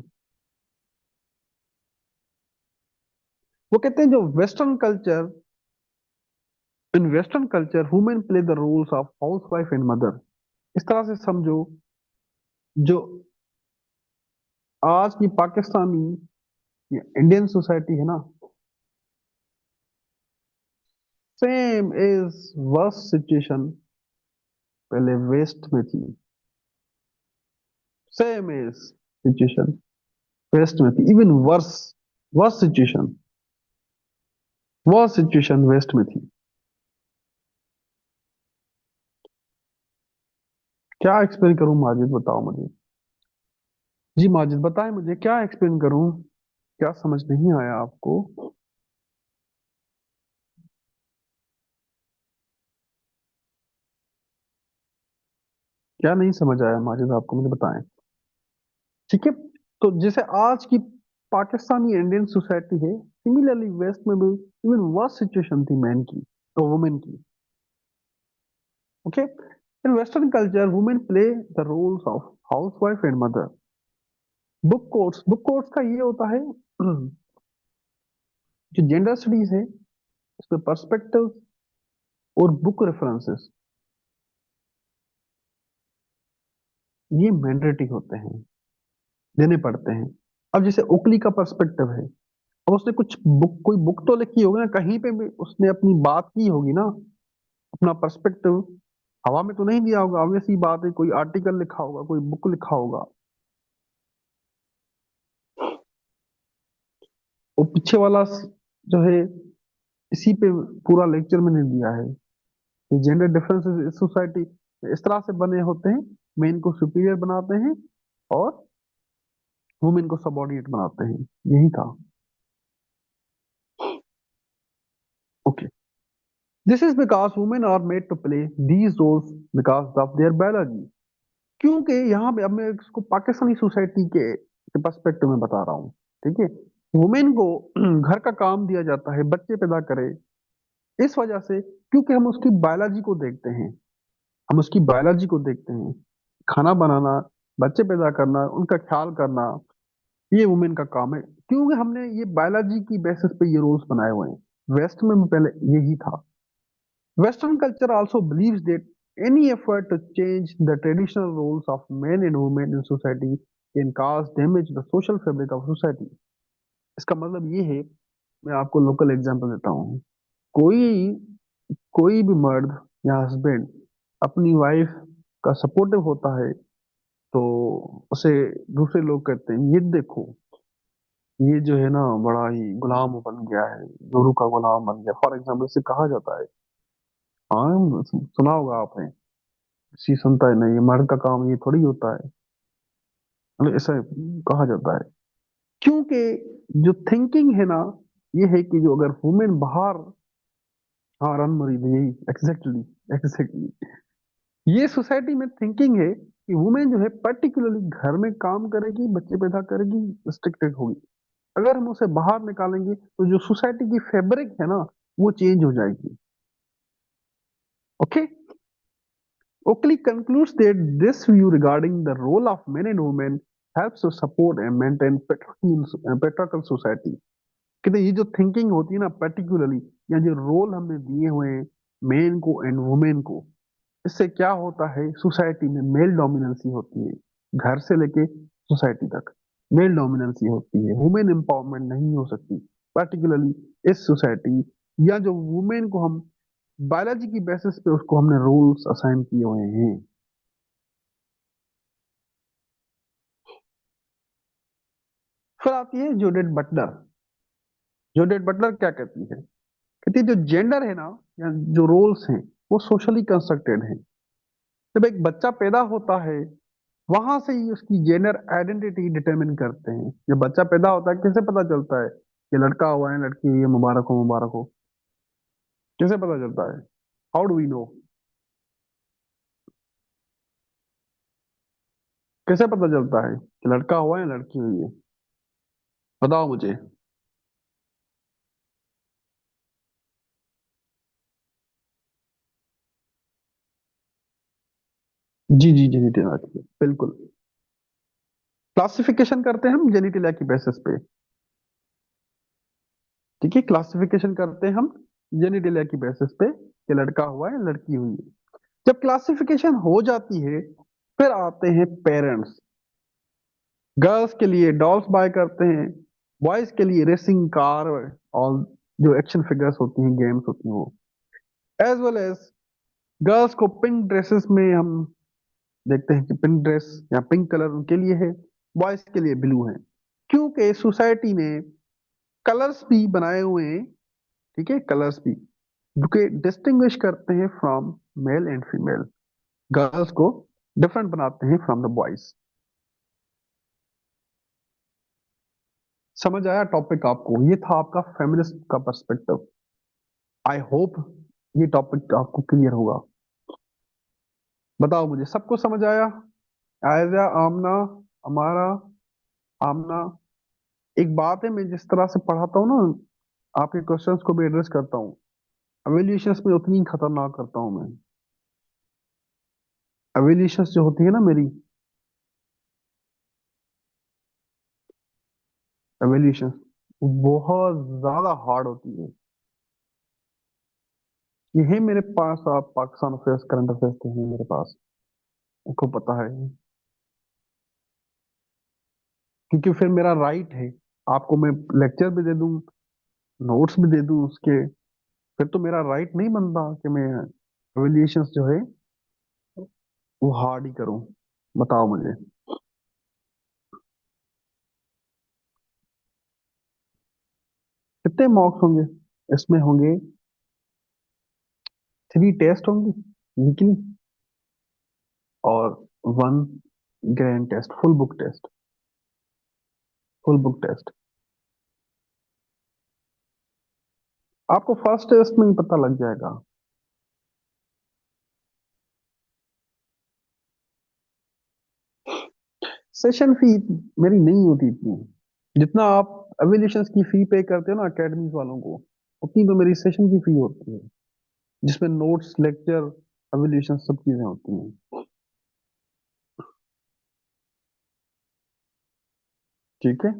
वो कहते हैं जो western culture, in western culture women play the roles of housewife and mother. इस तरह से समझो, जो आज की पाकिस्तानी या इंडियन सोसाइटी है ना, सेम इज वर्स्ट सिचुएशन पहले वेस्ट में थी, सेम इज सिचुएशन वेस्ट में थी, even worse, worst situation, worst situation west में थी। क्या एक्सप्लेन करूं माजिद, बताओ मुझे। जी माजिद बताएं मुझे, क्या एक्सप्लेन करूं, क्या समझ नहीं आया आपको? क्या नहीं समझ आया माजिद आपको, मुझे बताएं। ठीक है, तो जैसे आज की पाकिस्तानी इंडियन सोसाइटी है, सिमिलरली वेस्ट में भी इवन वर्स्ट सिचुएशन थी मैन की, तो वुमेन की। Okay, in western culture women play the roles of housewife and mother. Book course का ये होता है, जो जेंडर स्टडीज है, उसमें पर्सपेक्टिव और बुक रेफरेंसेस, ये मैंडेटरी होते हैं, देने पड़ते हैं। अब जैसे ओकली का पर्सपेक्टिव है, अब उसने कुछ बुक, कोई बुक तो लिखी होगी ना, कहीं पे भी उसने अपनी बात की होगी ना, अपना पर्सपेक्टिव हवा में तो नहीं दिया होगा, ऑब्वियस सी बात है, कोई आर्टिकल लिखा होगा, कोई बुक लिखा होगा। वो पीछे वाला जो है, इसी पे पूरा लेक्चर मैंने दिया है कि जेंडर डिफरेंसेस सोसाइटी इस तरह से बने होते हैं, मेन को सुपीरियर बनाते हैं और वुमेन को सबऑर्डिनेट बनाते हैं, यही था। Okay, this is because women are made to play these roles because of their biology. क्योंकि यहाँ पे अब मैं इसको पाकिस्तानी सोसाइटी के पर्सपेक्टिव में बता रहा हूँ, ठीक है। वुमेन को घर का काम दिया जाता है, बच्चे पैदा करे, इस वजह से, क्योंकि हम उसकी बायोलॉजी को देखते हैं, हम उसकी बायोलॉजी को देखते हैं। खाना बनाना, बच्चे पैदा करना, उनका ख्याल करना, ये वुमेन का काम है, क्योंकि हमने ये बायोलॉजी की बेसिस पे ये रूल्स बनाए हुए हैं। वेस्ट में भी पहले यही था। Western culture also believes that any effort to change the traditional roles of men and women in society can cause damage to the social fabric of society। इसका मतलब ये है, मैं आपको लोकल एग्जांपल देता हूँ। कोई कोई भी मर्द या हस्बैंड अपनी वाइफ का सपोर्टिव होता है, तो उसे दूसरे लोग कहते हैं, ये देखो, ये जो है ना, बड़ा ही गुलाम बन गया है, गुरु का गुलाम बन गया, फॉर एग्जाम्पल से कहा जाता है। हाँ, सुना होगा आपने। किसी सुनता है नहीं, ये मर्द का काम ये थोड़ी होता है, मतलब ऐसा कहा जाता है। क्योंकि जो थिंकिंग है ना, ये है कि जो अगर वुमेन बाहर, हाँ रन मरी, यही एग्जैक्टली, एग्जैक्टली, ये सोसाइटी में थिंकिंग है कि वुमेन जो है पर्टिकुलरली घर में काम करेगी, बच्चे पैदा करेगी, रिस्ट्रिक्टेड होगी। अगर हम उसे बाहर निकालेंगे तो जो सोसाइटी की फैब्रिक है ना, वो चेंज हो जाएगी। Okay. Oakley concludes that this view regarding the role of men and women helps to support and maintain patriarchal society। कहते ये जो थिंकिंग होती है ना पर्टिकुलरली, या जो रोल हमने दिए हुए हैं मेन को एंड वुमेन को, इससे क्या होता है, सोसाइटी में मेल डोमिनेंसी होती है। घर से लेके सोसाइटी तक मेल डोमिनेंसी होती है, वुमेन एम्पावरमेंट नहीं हो सकती पर्टिकुलरली इस सोसाइटी। या जो वुमेन को हम बायोलॉजी की बेसिस पे उसको हमने रोल्स असाइन किए हुए हैं। फिर आती है जूडिथ बटलर। जूडिथ बटलर क्या कहती है? कहती है जो जेंडर है ना, या जो रोल्स हैं, वो सोशली कंस्ट्रक्टेड हैं। जब एक बच्चा पैदा होता है, वहां से ही उसकी जेंडर आइडेंटिटी डिटरमिन करते हैं। जब बच्चा पैदा होता है, कैसे पता चलता है कि लड़का हुआ है लड़की हुई है, मुबारक हो मुबारक हो? कैसे पता चलता है? How do we know? कैसे पता चलता है कि लड़का हुआ है लड़की हुई है? बताओ मुझे। जी जी, जेनिटिया की बिल्कुल। क्लासिफिकेशन करते हैं हम जेनिटिलिया की बेसिस पे। ठीक है, क्लासिफिकेशन करते हैं हम जेनिटिलिया की बेसिस पे कि लड़का हुआ है लड़की हुई है। जब क्लासिफिकेशन हो जाती है, फिर आते हैं पेरेंट्स। गर्ल्स के लिए डॉल्स बाय करते हैं, बॉयज के लिए रेसिंग कार और जो एक्शन फिगर्स होती हैं, गेम्स होती हैं वो। एज वेल एज गर्ल्स को पिंक ड्रेसेस में हम देखते हैं कि पिंक ड्रेस या पिंक कलर उनके लिए है, बॉयज के लिए ब्लू है। क्योंकि सोसाइटी ने कलर्स भी बनाए हुए हैं। ठीक है, कलर्स भी जो कि डिस्टिंग्विश करते हैं from male and female, girls को डिफरेंट बनाते हैं फ्रॉम द बॉयज। समझ आया टॉपिक आपको? ये था आपका फेमिनिस्ट का पर्सपेक्टिव। आई होप ये टॉपिक आपको क्लियर होगा। बताओ मुझे, सबको समझ आया? आयजा, आमना, हमारा, आमना। एक बात है, मैं जिस तरह से पढ़ाता हूँ ना, आपके क्वेश्चंस को भी एड्रेस करता हूँ। एवेल्यूशंस में उतनी ही खतरनाक करता हूँ मैं। एवेल्यूशंस जो होती है ना मेरी, एवेल्यूशंस बहुत ज्यादा हार्ड होती है। ये है मेरे पास, आप पाकिस्तान अफेयर्स करंट अफेयर्स के हैं मेरे पास, आपको पता है। क्योंकि फिर मेरा राइट है, आपको मैं लेक्चर भी दे दूं, नोट्स भी दे दूं उसके, फिर तो मेरा राइट नहीं बनता कि मैं एवेल्यूशंस जो है वो हार्ड ही करूं। बताओ मुझे। कितने मॉक्स होंगे इसमें? होंगे 3 टेस्ट होंगे वीकली, और 1 grand test, full book test. Full book test आपको फर्स्ट टेस्ट में ही पता लग जाएगा। सेशन फी मेरी नहीं होती इतनी, जितना आप एवेल्यूशंस की फी पे करते हो ना अकेडमीज वालों को, उतनी तो मेरी सेशन की फी होती है, जिसमें नोट्स, लेक्चर, एवेल्यूशन सब चीजें होती हैं। ठीक है,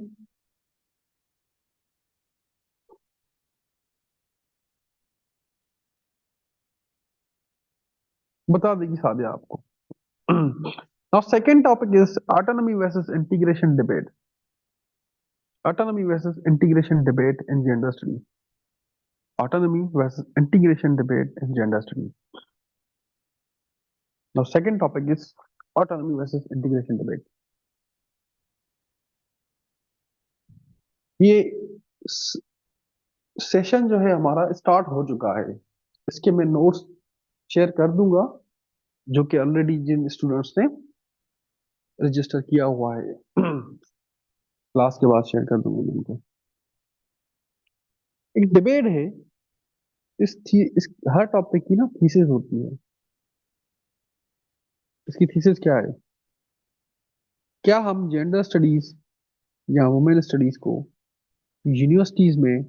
बता देगी सादिया आपको। Now second topic is autonomy versus integration debate। Autonomy versus integration debate in gender studies। Autonomy versus integration debate in gender studies। Now second topic is autonomy versus integration debate। ये सेशन जो है हमारा start हो चुका है, इसके मैं notes share कर दूंगा, जो कि ऑलरेडी जिन स्टूडेंट्स ने रजिस्टर किया हुआ है क्लास के बाद शेयर कर दूंगा उनको। एक डिबेट है, इस हर टॉपिक की ना थीसिस होती है। इसकी थीसिस क्या है? क्या हम जेंडर स्टडीज या वुमेन स्टडीज को यूनिवर्सिटीज में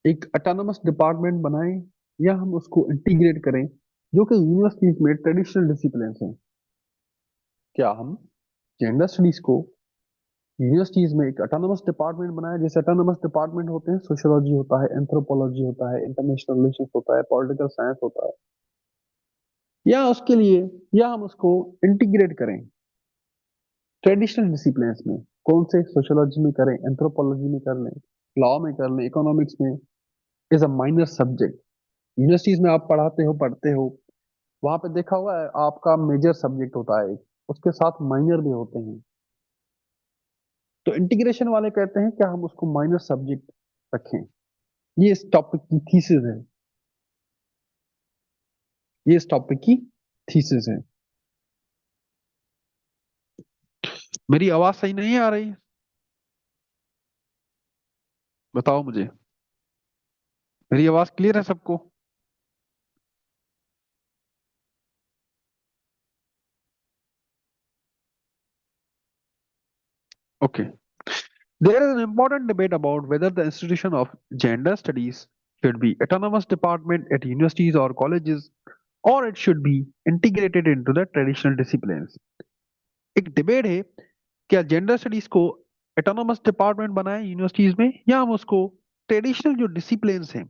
एक ऑटोनमस डिपार्टमेंट बनाएं, या हम उसको इंटीग्रेट करें जो कि यूनिवर्सिटीज में ट्रेडिशनल डिसिप्लिन हैं? क्या हम जेंडर स्टडीज को यूनिवर्सिटीज में एक ऑटोनमस डिपार्टमेंट बनाएं, जैसे ऑटोनमस डिपार्टमेंट होते हैं, सोशियोलॉजी होता है, एंथ्रोपोलॉजी होता है, इंटरनेशनल रिलेशंस होता है, पॉलिटिकल साइंस होता है, या उसके लिए, या हम उसको इंटीग्रेट करें ट्रेडिशनल डिसिप्लिन्स में? कौन से? सोशियोलॉजी में करें, एंथ्रोपोलॉजी में कर लें, लॉ में कर लें, इकोनॉमिक्स में, is a minor subject. Universities में आप पढ़ते हो, वहां पे देखा हुआ है आपका मेजर सब्जेक्ट होता है एक, उसके साथ माइनर भी होते हैं। तो इंटीग्रेशन वाले कहते हैं कि हम उसको माइनर सब्जेक्ट रखें। ये इस टॉपिक की थीसिस है, ये इस टॉपिक की थीसिस है। मेरी आवाज सही नहीं आ रही? बताओ मुझे, मेरी आवाज क्लियर है सबको? Okay. There is an important debate about whether the institution of gender studies should be autonomous department at universities or colleges, or it should be integrated into the traditional disciplines. एक debate है, क्या gender studies को autonomous department बनाएं universities में, या हम उसको traditional जो डिसिप्लिन्स हैं,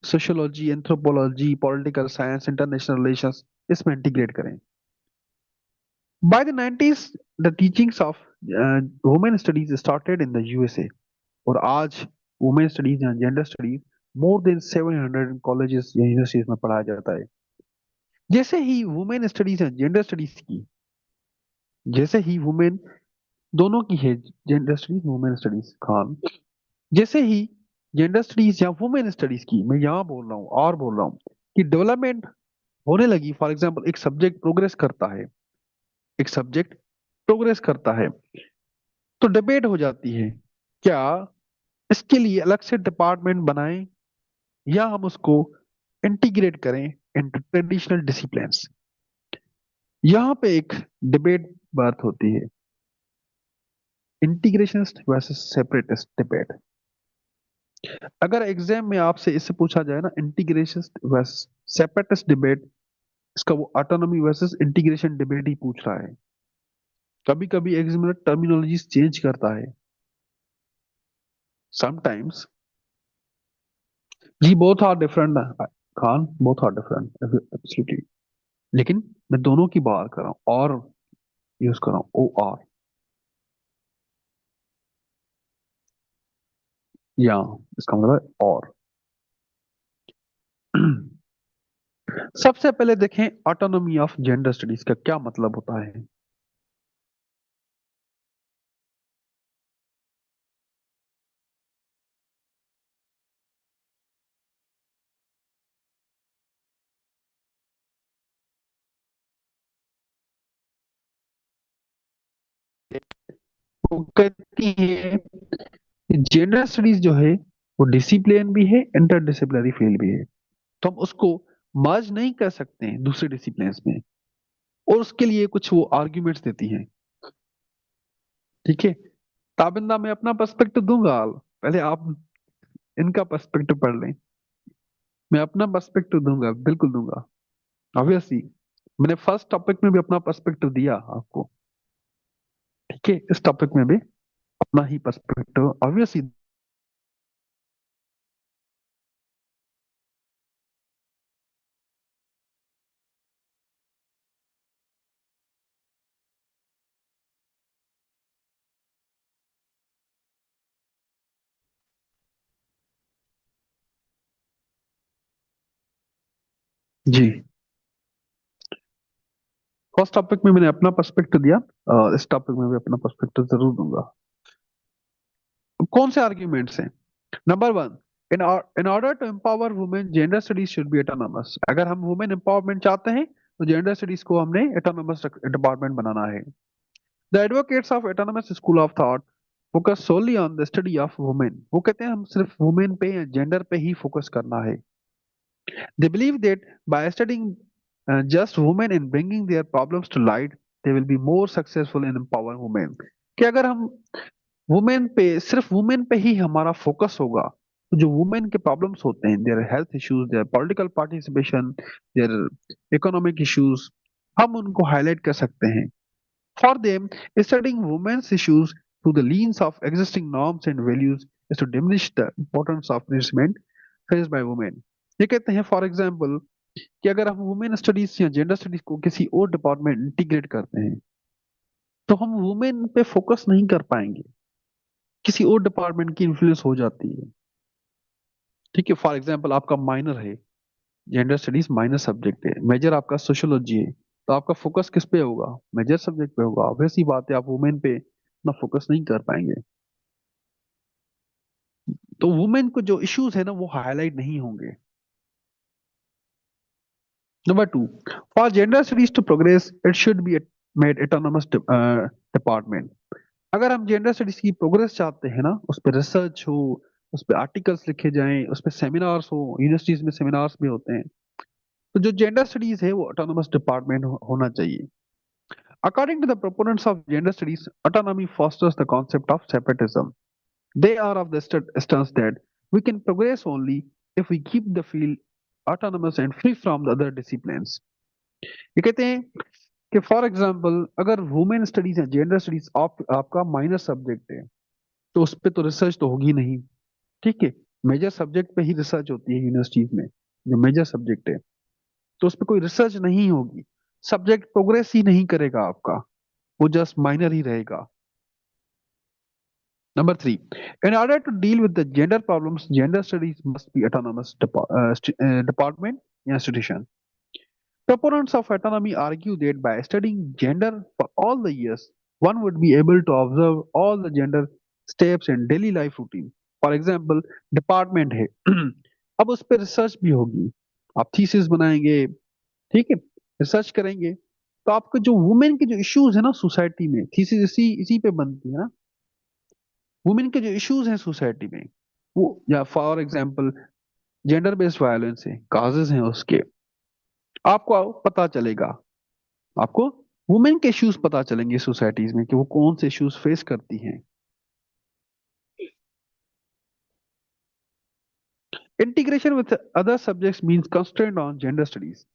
sociology, anthropology, political science, international relations, इसमें इंटीग्रेट करें। By the 90s, the teachings of women studies started in the USA, और आज वुमेन स्टडीज या gender studies more than 700 colleges या यूनिवर्सिटीज में पढ़ाया जाता है। जैसे ही वुमेन स्टडीज या जेंडर स्टडीज की, जैसे ही वुमेन दोनों की है, gender studies, women studies, Khan, जैसे ही जेंडर स्टडीज या वुमेन स्टडीज की, मैं यहाँ बोल रहा हूँ और बोल रहा हूँ कि डेवलपमेंट होने लगी। फॉर एग्जाम्पल, एक सब्जेक्ट प्रोग्रेस करता है, एक सब्जेक्ट प्रोग्रेस करता है, तो डिबेट हो जाती है, क्या इसके लिए अलग से डिपार्टमेंट बनाएं, या हम उसको इंटीग्रेट करें इनटू ट्रेडिशनल डिसिप्लिन्स। यहाँ पे एक डिबेट बात होती है, इंटीग्रेशनिस्ट वर्सेस सेपरेटिस्ट डिबेट। अगर एग्जाम में आपसे इससे पूछा जाए ना, इंटीग्रेशनिस्ट वर्सेस सेपरेटिस्ट डिबेट, इसका वो ऑटोनॉमी वर्सेस इंटीग्रेशन डिबेट ही पूछ रहा है। कभी कभी एग्जामिनर टर्मिनोलॉजीज चेंज करता है, समटाइम्स। जी, both are different Khan, both are different absolutely. लेकिन मैं दोनों की बात कर रहा हूँ, और यूज कर रहा हूँ, ओ आर, या इसका मतलब है और। सबसे पहले देखें ऑटोनॉमी ऑफ जेंडर स्टडीज का क्या मतलब होता है। वो कहती है कि जेंडर स्टडीज जो है वो डिसिप्लिन भी है, इंटरडिसिप्लिनरी फील्ड भी है, तो हम उसको मर्ज नहीं कर सकते हैं दूसरे डिसिप्लिन में, और उसके लिए कुछ वो आर्ग्यूमेंट्स देती हैं। ठीक है, ताबिंदा मैं अपना पर्सपेक्टिव दूंगा, पहले आप इनका पर्सपेक्टिव पढ़ लें। मैं अपना पर्सपेक्टिव दूंगा, बिल्कुल दूंगा, ऑब्वियसली। मैंने फर्स्ट टॉपिक में भी अपना पर्सपेक्टिव दिया आपको, ठीक है, इस टॉपिक में भी अपना ही पर्सपेक्टिव ऑब्वियसली। जी, फर्स्ट टॉपिक में मैंने अपना पर्सपेक्टिव दिया, इस टॉपिक में भी अपना पर्सपेक्टिव जरूर दूंगा। कौन से आर्ग्यूमेंट्स हैं? Number one, in order to empower women, gender studies should be autonomous. अगर हम वुमेन एम्पावरमेंट चाहते हैं तो जेंडर स्टडीज को हमने ऑटोनोमस डिपार्टमेंट बनाना है। The advocates of autonomous school of thought focus solely on the study of women. वो कहते हैं हम सिर्फ वुमेन पे या जेंडर पे ही फोकस करना है। They believe that by studying just women and bringing their problems to light, they will be more successful in empowering women. कि अगर हम वुमेन पे, सिर्फ वुमेन पे ही हमारा फोकस होगा, तो जो वुमेन के प्रॉब्लम्स होते हैं, their health issues, their political participation, their economic issues, हम उनको हाईलाइट कर सकते हैं। For them, studying women's issues through the lens of existing norms and values is to diminish the importance of harassment faced by women. ये कहते हैं for example कि अगर हम वुमेन स्टडीज या जेंडर स्टडीज को किसी और डिपार्टमेंट इंटीग्रेट करते हैं, तो हम वुमेन पे फोकस नहीं कर पाएंगे, किसी और डिपार्टमेंट की इन्फ्लुएंस हो जाती है। ठीक है, फॉर एग्जाम्पल आपका माइनर है, जेंडर स्टडीज माइनर सब्जेक्ट है, मेजर आपका सोशियोलॉजी है, तो आपका फोकस किस पे होगा? मेजर सब्जेक्ट पे होगा। वैसी बात है, आप वुमेन पे ना फोकस नहीं कर पाएंगे, तो वुमेन को जो इश्यूज है ना वो हाईलाइट नहीं होंगे। Number two, for gender studies to progress it should be made autonomous department. अगर हम जेंडर स्टडीज की प्रोग्रेस चाहते हैं ना, उस पर रिसर्च हो, उस पर आर्टिकल्स लिखे जाएं, उस पर सेमिनार्स हो, यूनिवर्सिटीज में सेमिनार्स भी होते हैं, तो जो जेंडर स्टडीज है वो ऑटोनोमस डिपार्टमेंट होना चाहिए। According to the proponents of gender studies, autonomy fosters the concept of separatism. They are of the stance that we can progress only if we keep the field autonomous and free from the other disciplines. ये कहते हैं कि for example अगर women studies या gender studies आपका minor subject है, तो उस पर तो रिसर्च तो होगी नहीं। ठीक है, मेजर सब्जेक्ट पे ही रिसर्च होती है यूनिवर्सिटीज में, जो मेजर सब्जेक्ट है, तो उस पर कोई रिसर्च नहीं होगी, सब्जेक्ट प्रोग्रेस ही नहीं करेगा आपका, वो जस्ट माइनर ही रहेगा। Number three, in order to deal with the gender problems, gender studies must be autonomous department institution. Proponents of autonomy argue that by studying gender for all the years, one would be able to observe all the gender steps in daily life routine. For example, department है अब उस पर research भी होगी, आप thesis बनाएंगे, ठीक है, रिसर्च करेंगे, तो आपको जो वुमेन के जो इश्यूज है ना सोसाइटी में, थीसिस इसी इसी पे बनती है ना, वुमेन के जो इश्यूज हैं सोसाइटी में वो, या for example gender based violence है, काजेस हैं उसके, आपको पता चलेगा, आपको वुमेन के इश्यूज पता चलेंगे सोसाइटीज में कि वो कौन से इश्यूज फेस करती हैं। Integration with other subjects means constraint on gender studies.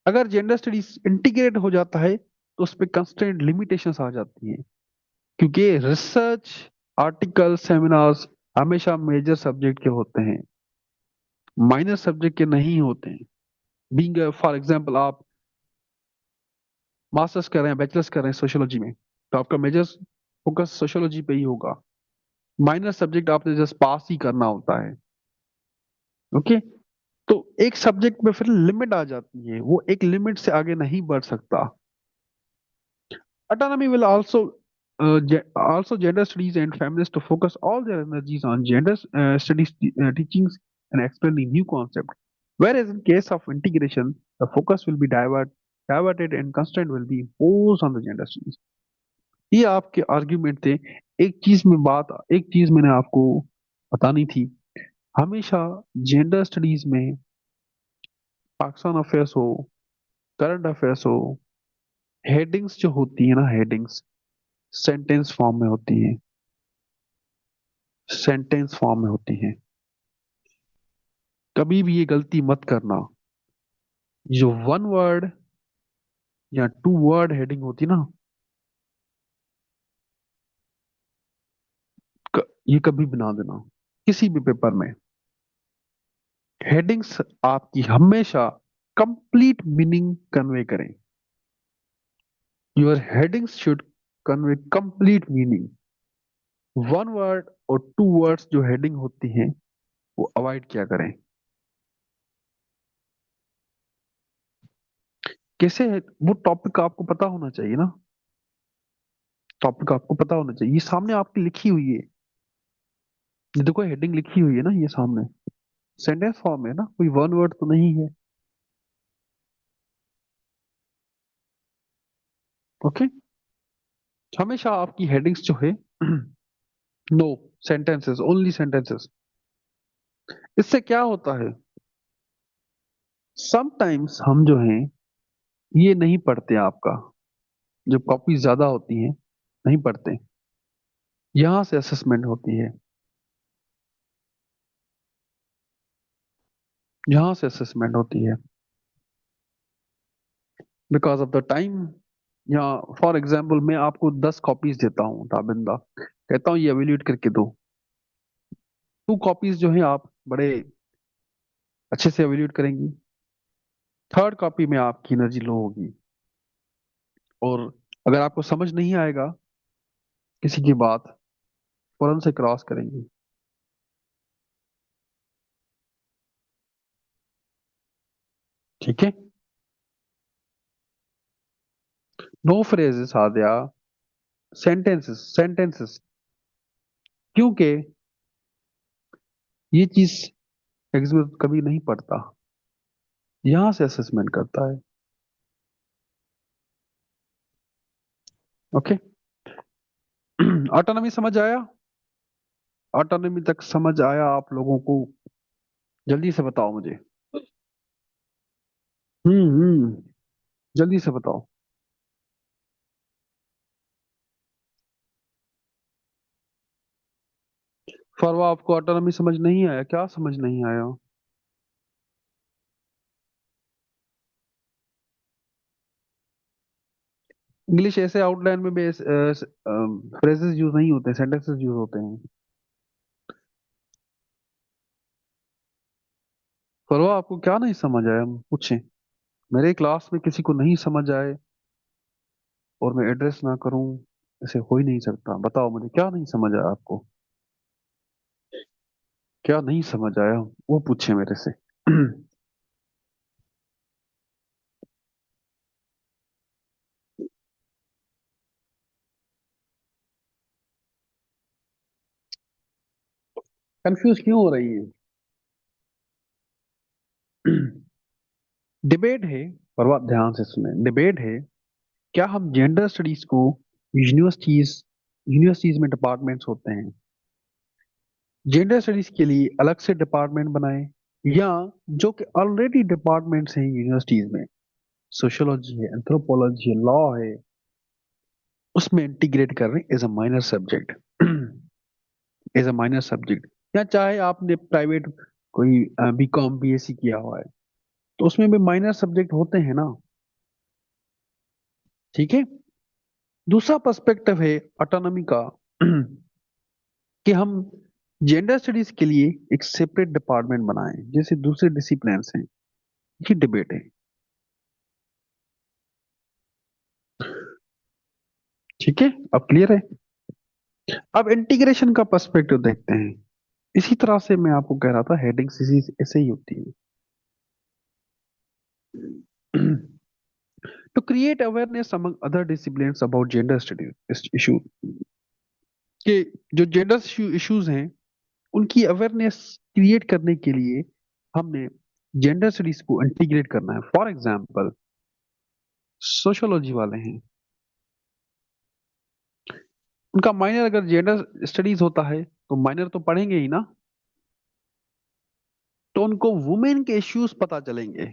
अगर जेंडर स्टडीज इंटीग्रेट हो जाता है तो उस पर कंस्ट्रेंट लिमिटेशंस आ जाती हैं, क्योंकि रिसर्च, आर्टिकल, सेमिनार्स हमेशा मेजर सब्जेक्ट के होते हैं, माइनर सब्जेक्ट के नहीं होते हैं। बीइंग फॉर एग्जांपल आप मास्टर्स कर रहे हैं, बैचलर्स कर रहे हैं सोशियोलॉजी में, तो आपका मेजर फोकस सोशियोलॉजी पे ही होगा, माइनर सब्जेक्ट आपने जस्ट पास ही करना होता है। ओके, तो एक सब्जेक्ट में फिर लिमिट आ जाती है, वो एक लिमिट से आगे नहीं बढ़ सकता। Autonomy will also gender studies and feminists to focus all their energies on gender studies teachings and explaining new concept. Whereas in case of integration, the focus will be diverted and constraint will be imposed on the gender studies. ये आपके argument थे। एक चीज मैंने आपको बतानी थी, हमेशा जेंडर स्टडीज में पाकिस्तान अफेयर्स हो, करंट अफेयर्स हो, हेडिंग्स जो होती है ना, हेडिंग्स सेंटेंस फॉर्म में होती है, सेंटेंस फॉर्म में होती है। कभी भी ये गलती मत करना, जो वन वर्ड या टू वर्ड हेडिंग होती ना, ये कभी बना देना किसी भी पेपर में। हेडिंग्स आपकी हमेशा कंप्लीट मीनिंग कन्वे करें। Your headings should convey complete meaning. One word और टू वर्ड्स जो हेडिंग होती हैं वो अवॉइड किया करें। कैसे है वो टॉपिक आपको पता होना चाहिए ना, टॉपिक आपको पता होना चाहिए, ये सामने आपकी लिखी हुई है, ये देखो हेडिंग लिखी हुई है ना, ये सामने सेंटेंस फॉर्म है ना, कोई वन वर्ड तो नहीं है। ओके, हमेशा आपकी हेडिंग्स जो है नो, सेंटेंसेस, ओनली सेंटेंसेस। इससे क्या होता है, समटाइम्स हम जो हैं ये नहीं पढ़ते आपका, जब कॉपीज ज्यादा होती हैं नहीं पढ़ते, यहाँ से असेसमेंट होती है, यहाँ से असेसमेंट होती है, बिकॉज ऑफ द टाइम। या फॉर एग्जाम्पल मैं आपको 10 कॉपीज देता हूँ ताबिंदा, कहता हूँ ये एवेल्यूएट करके दो। 2 कॉपीज जो है आप बड़े अच्छे से एवेल्यूएट करेंगी, 3rd कॉपी में आपकी एनर्जी लो होगी, और अगर आपको समझ नहीं आएगा किसी की बात, फौरन से क्रॉस करेंगी। ठीक है। नो फ्रेजेस आद्या, सेंटेंसेस सेंटेंसेस, क्योंकि ये चीज एग्जाम कभी नहीं पढ़ता, यहां से असेसमेंट करता है। ओके। ऑटोनॉमी समझ आया? ऑटोनॉमी तक समझ आया आप लोगों को? जल्दी से बताओ मुझे। हम्म, जल्दी से बताओ। फरवा, आपको ऑटोनॉमी समझ नहीं आया? क्या समझ नहीं आया? इंग्लिश ऐसे आउटलाइन में भी फ्रेजेस यूज नहीं होते, सेंटेंसेस यूज होते हैं। फरवा, आपको क्या नहीं समझ आया? पूछें। मेरे क्लास में किसी को नहीं समझ आए और मैं एड्रेस ना करूं, ऐसे हो ही नहीं सकता। बताओ मुझे क्या नहीं समझ आया आपको? क्या नहीं समझ आया वो पूछे मेरे से। कंफ्यूज क्यों हो रही है? डिबेट है, पर बात ध्यान से सुने। डिबेट है, क्या हम जेंडर स्टडीज को यूनिवर्सिटीज यूनिवर्सिटीज में डिपार्टमेंट्स होते हैं, जेंडर स्टडीज के लिए अलग से डिपार्टमेंट बनाए, या जो कि ऑलरेडी डिपार्टमेंट्स हैं यूनिवर्सिटीज में, सोशियोलॉजी है, एंथ्रोपोलॉजी है, लॉ है, उसमें इंटीग्रेट कर रहे हैं as a minor subject. As a minor subject. या चाहे आपने प्राइवेट कोई बीकॉम बीएससी किया हुआ है, तो उसमें भी माइनर सब्जेक्ट होते हैं ना। ठीक है। दूसरा पर्सपेक्टिव है ऑटोनॉमी का, कि हम जेंडर स्टडीज के लिए एक सेपरेट डिपार्टमेंट बनाएं जैसे दूसरे डिसिप्लिन हैं। ये डिबेट है। ठीक है, अब क्लियर है? अब इंटीग्रेशन का पर्सपेक्टिव देखते हैं। इसी तरह से मैं आपको कह रहा था, हेडिंग्स इसी ऐसे ही होती है। To create awareness among other disciplines about gender studies issue, कि जो जेंडर इश्यूज हैं उनकी अवेयरनेस क्रिएट करने के लिए हमने जेंडर स्टडीज को इंटीग्रेट करना है। फॉर एग्जांपल, सोशियोलॉजी वाले हैं, उनका माइनर अगर जेंडर स्टडीज होता है तो माइनर तो पढ़ेंगे ही ना, तो उनको वुमेन के इश्यूज पता चलेंगे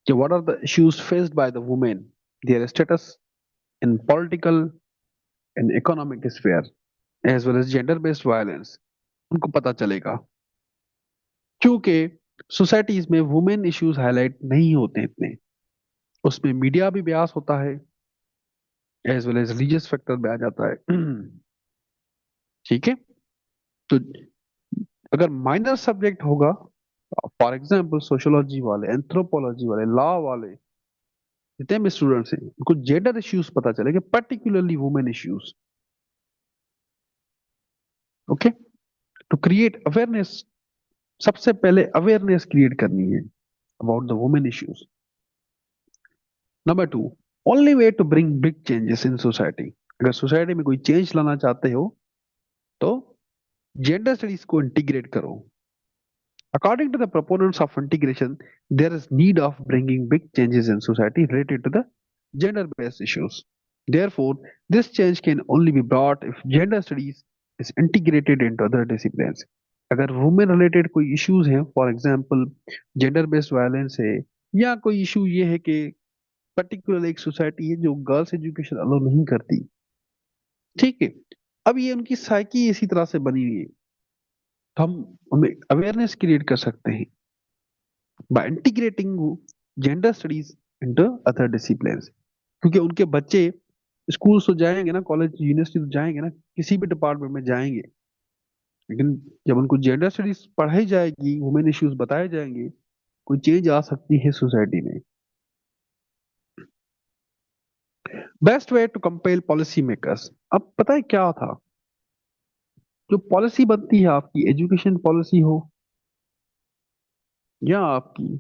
कि what are the issues faced by the women, their status in political and economic sphere, as well as gender based violence, उनको पता चलेगा। क्योंकि सोसाइटीज में वुमेन इश्यूज हाईलाइट नहीं होते इतने, उसमें मीडिया भी ब्यास होता है, as well as religious factor भी आ जाता है। ठीक है। तो अगर माइनर सब्जेक्ट होगा, फॉर एग्जाम्पल सोशियोलॉजी वाले, एंथ्रोपोलॉजी वाले, लॉ वाले, जितने भी स्टूडेंट्स हैं उनको जेंडर इश्यूज पता चलेंगे, particularly women issues. Okay. To create awareness, सबसे पहले अवेयरनेस क्रिएट करनी है about the women issues. Number 2, only way to bring big changes in society, अगर सोसाइटी में कोई चेंज लाना चाहते हो तो जेंडर स्टडीज को इंटीग्रेट करो। According to the proponents of integration, there is need of bringing big changes in society related to the gender-based issues. Therefore, this change can only be brought if gender studies is integrated into other disciplines. अगर women related कोई issues हैं, for example gender based violence है, या कोई issue ये है कि particular एक सोसाइटी है जो गर्ल्स एजुकेशन अलो नहीं करती। ठीक है। अब ये उनकी साइकी इसी तरह से बनी हुई है। तो हम हमें अवेयरनेस क्रिएट कर सकते हैं by integrating gender studies into other disciplines. क्योंकि उनके बच्चे स्कूल तो जाएंगे ना, कॉलेज यूनिवर्सिटी तो जाएंगे ना, किसी भी डिपार्टमेंट में जाएंगे, लेकिन जब उनको जेंडर स्टडीज पढ़ाई जाएगी, वुमेन इश्यूज बताए जाएंगे, कोई चेंज आ सकती है सोसाइटी में। Best way to compel policy makers. अब पता है क्या था, जो पॉलिसी बनती है आपकी एजुकेशन पॉलिसी हो या आपकी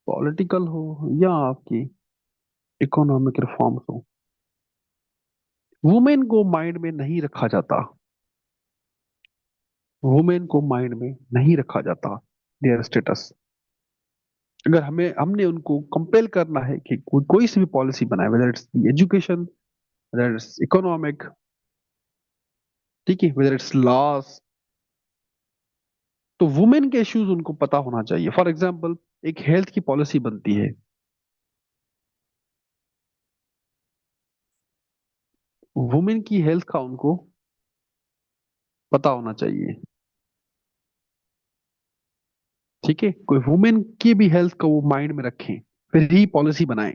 पॉलिटिकल हो या आपकी इकोनॉमिक रिफॉर्म्स हो, वुमेन को माइंड में नहीं रखा जाता। वुमेन को माइंड में नहीं रखा जाता देयर स्टेटस। अगर हमें हमने उनको कंपेल करना है कि कोई सी भी पॉलिसी बनाए, whether it's education, whether it's economic, ठीक है, वेदर इट्स लॉस, तो वुमेन के इश्यूज उनको पता होना चाहिए। फॉर एग्जाम्पल, एक हेल्थ की पॉलिसी बनती है, वुमेन की हेल्थ का उनको पता होना चाहिए। ठीक है, कोई वुमेन की भी हेल्थ को वो माइंड में रखें, फिर ही पॉलिसी बनाएं।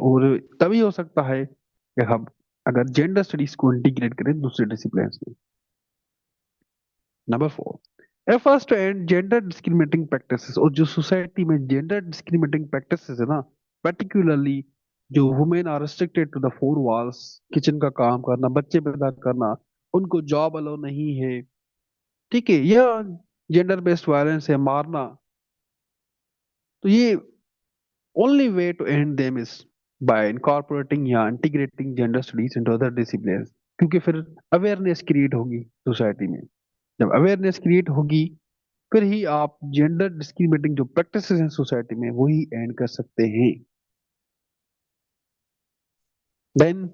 और तभी हो सकता है कि हम अगर जेंडर स्टडीज को इंटीग्रेट करें दूसरे डिसिप्लिन में। Number 4, efforts to end gender discriminating practices. और जो सोसाइटी में जेंडर डिस्क्रिमिनेटिंग प्रैक्टिसेस है ना, पर्टिकुलरली जो women are restricted to the four walls, kitchen का काम करना, बच्चे पैदा करना, उनको जॉब अलाउ नहीं है, ठीक है, या जेंडर बेस्ड वायलेंस है, मारना, तो ये only way to end them is by incorporating या integrating gender studies into other disciplines. क्योंकि फिर अवेयरनेस क्रिएट होगी सोसाइटी में। जब अवेयरनेस क्रिएट होगी, फिर ही आप जेंडर डिस्क्रिमिनेटिंग जो प्रैक्टिसेस हैं सोसाइटी में वही एंड कर सकते हैं। देन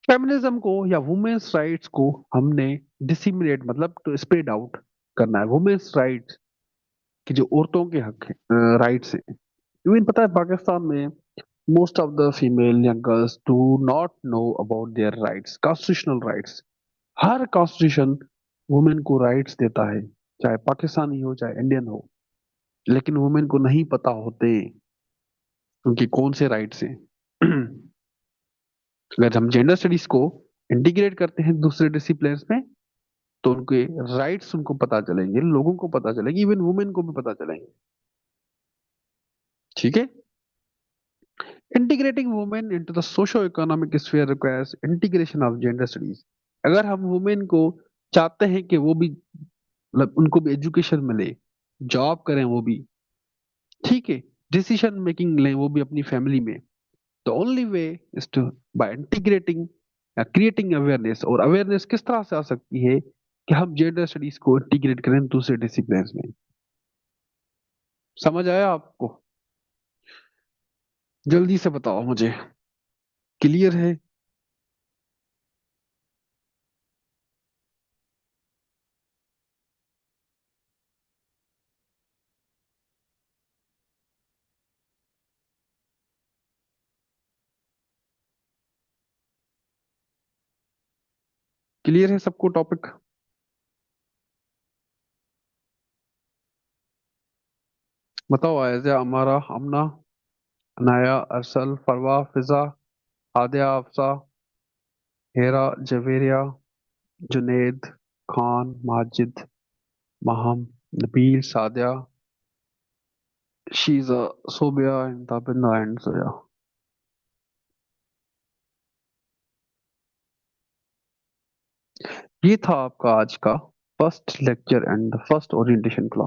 फेमिनिज्म को या वुमेन्स राइट्स को हमने डिसिमिनेट मतलब टू स्प्रेड आउट करना है। वुमेन्स राइट्स की जो औरतों के हक है, राइट्स हैं, इवन पता है पाकिस्तान में मोस्ट ऑफ द फीमेल या girls do not know about their rights, constitutional rights. Her constitution women को राइट्स देता है, चाहे पाकिस्तानी हो चाहे इंडियन हो, लेकिन वुमेन को नहीं पता होते उनके कौन से राइट्स हैं। अगर हम जेंडर स्टडीज को इंटीग्रेट करते हैं दूसरे डिसिप्लिन में, तो उनके राइट्स उनको पता चलेंगे, लोगों को पता चलेंगे, इवन वुमेन को भी पता चलेंगे। ठीक है। Integrating women into the socio economic sphere requires integration of gender studies. अगर हम वुमेन को चाहते हैं कि वो भी मतलब उनको भी एजुकेशन मिले, जॉब करें वो भी, ठीक है, डिसीजन मेकिंग लें वो भी अपनी फैमिली में, the only way is to by integrating या क्रिएटिंग अवेयरनेस। और अवेयरनेस किस तरह से आ सकती है कि हम जेंडर स्टडीज को इंटीग्रेट करें दूसरे डिसिप्लिन में। समझ आया आपको? जल्दी से बताओ मुझे, क्लियर है? क्लियर है सबको टॉपिक? बताओ, आयजा, अमारा, अमना, अनाया, अरसल, फरवा, फिजा, आदिया, अफसा, हेरा, जवेरिया, जुनेद, खान, माजिद, महम, नबील, सादिया, शीजा, सोबिया एंड ताबिंदा एंड सोया। ये था आपका आज का first lecture and first orientation class.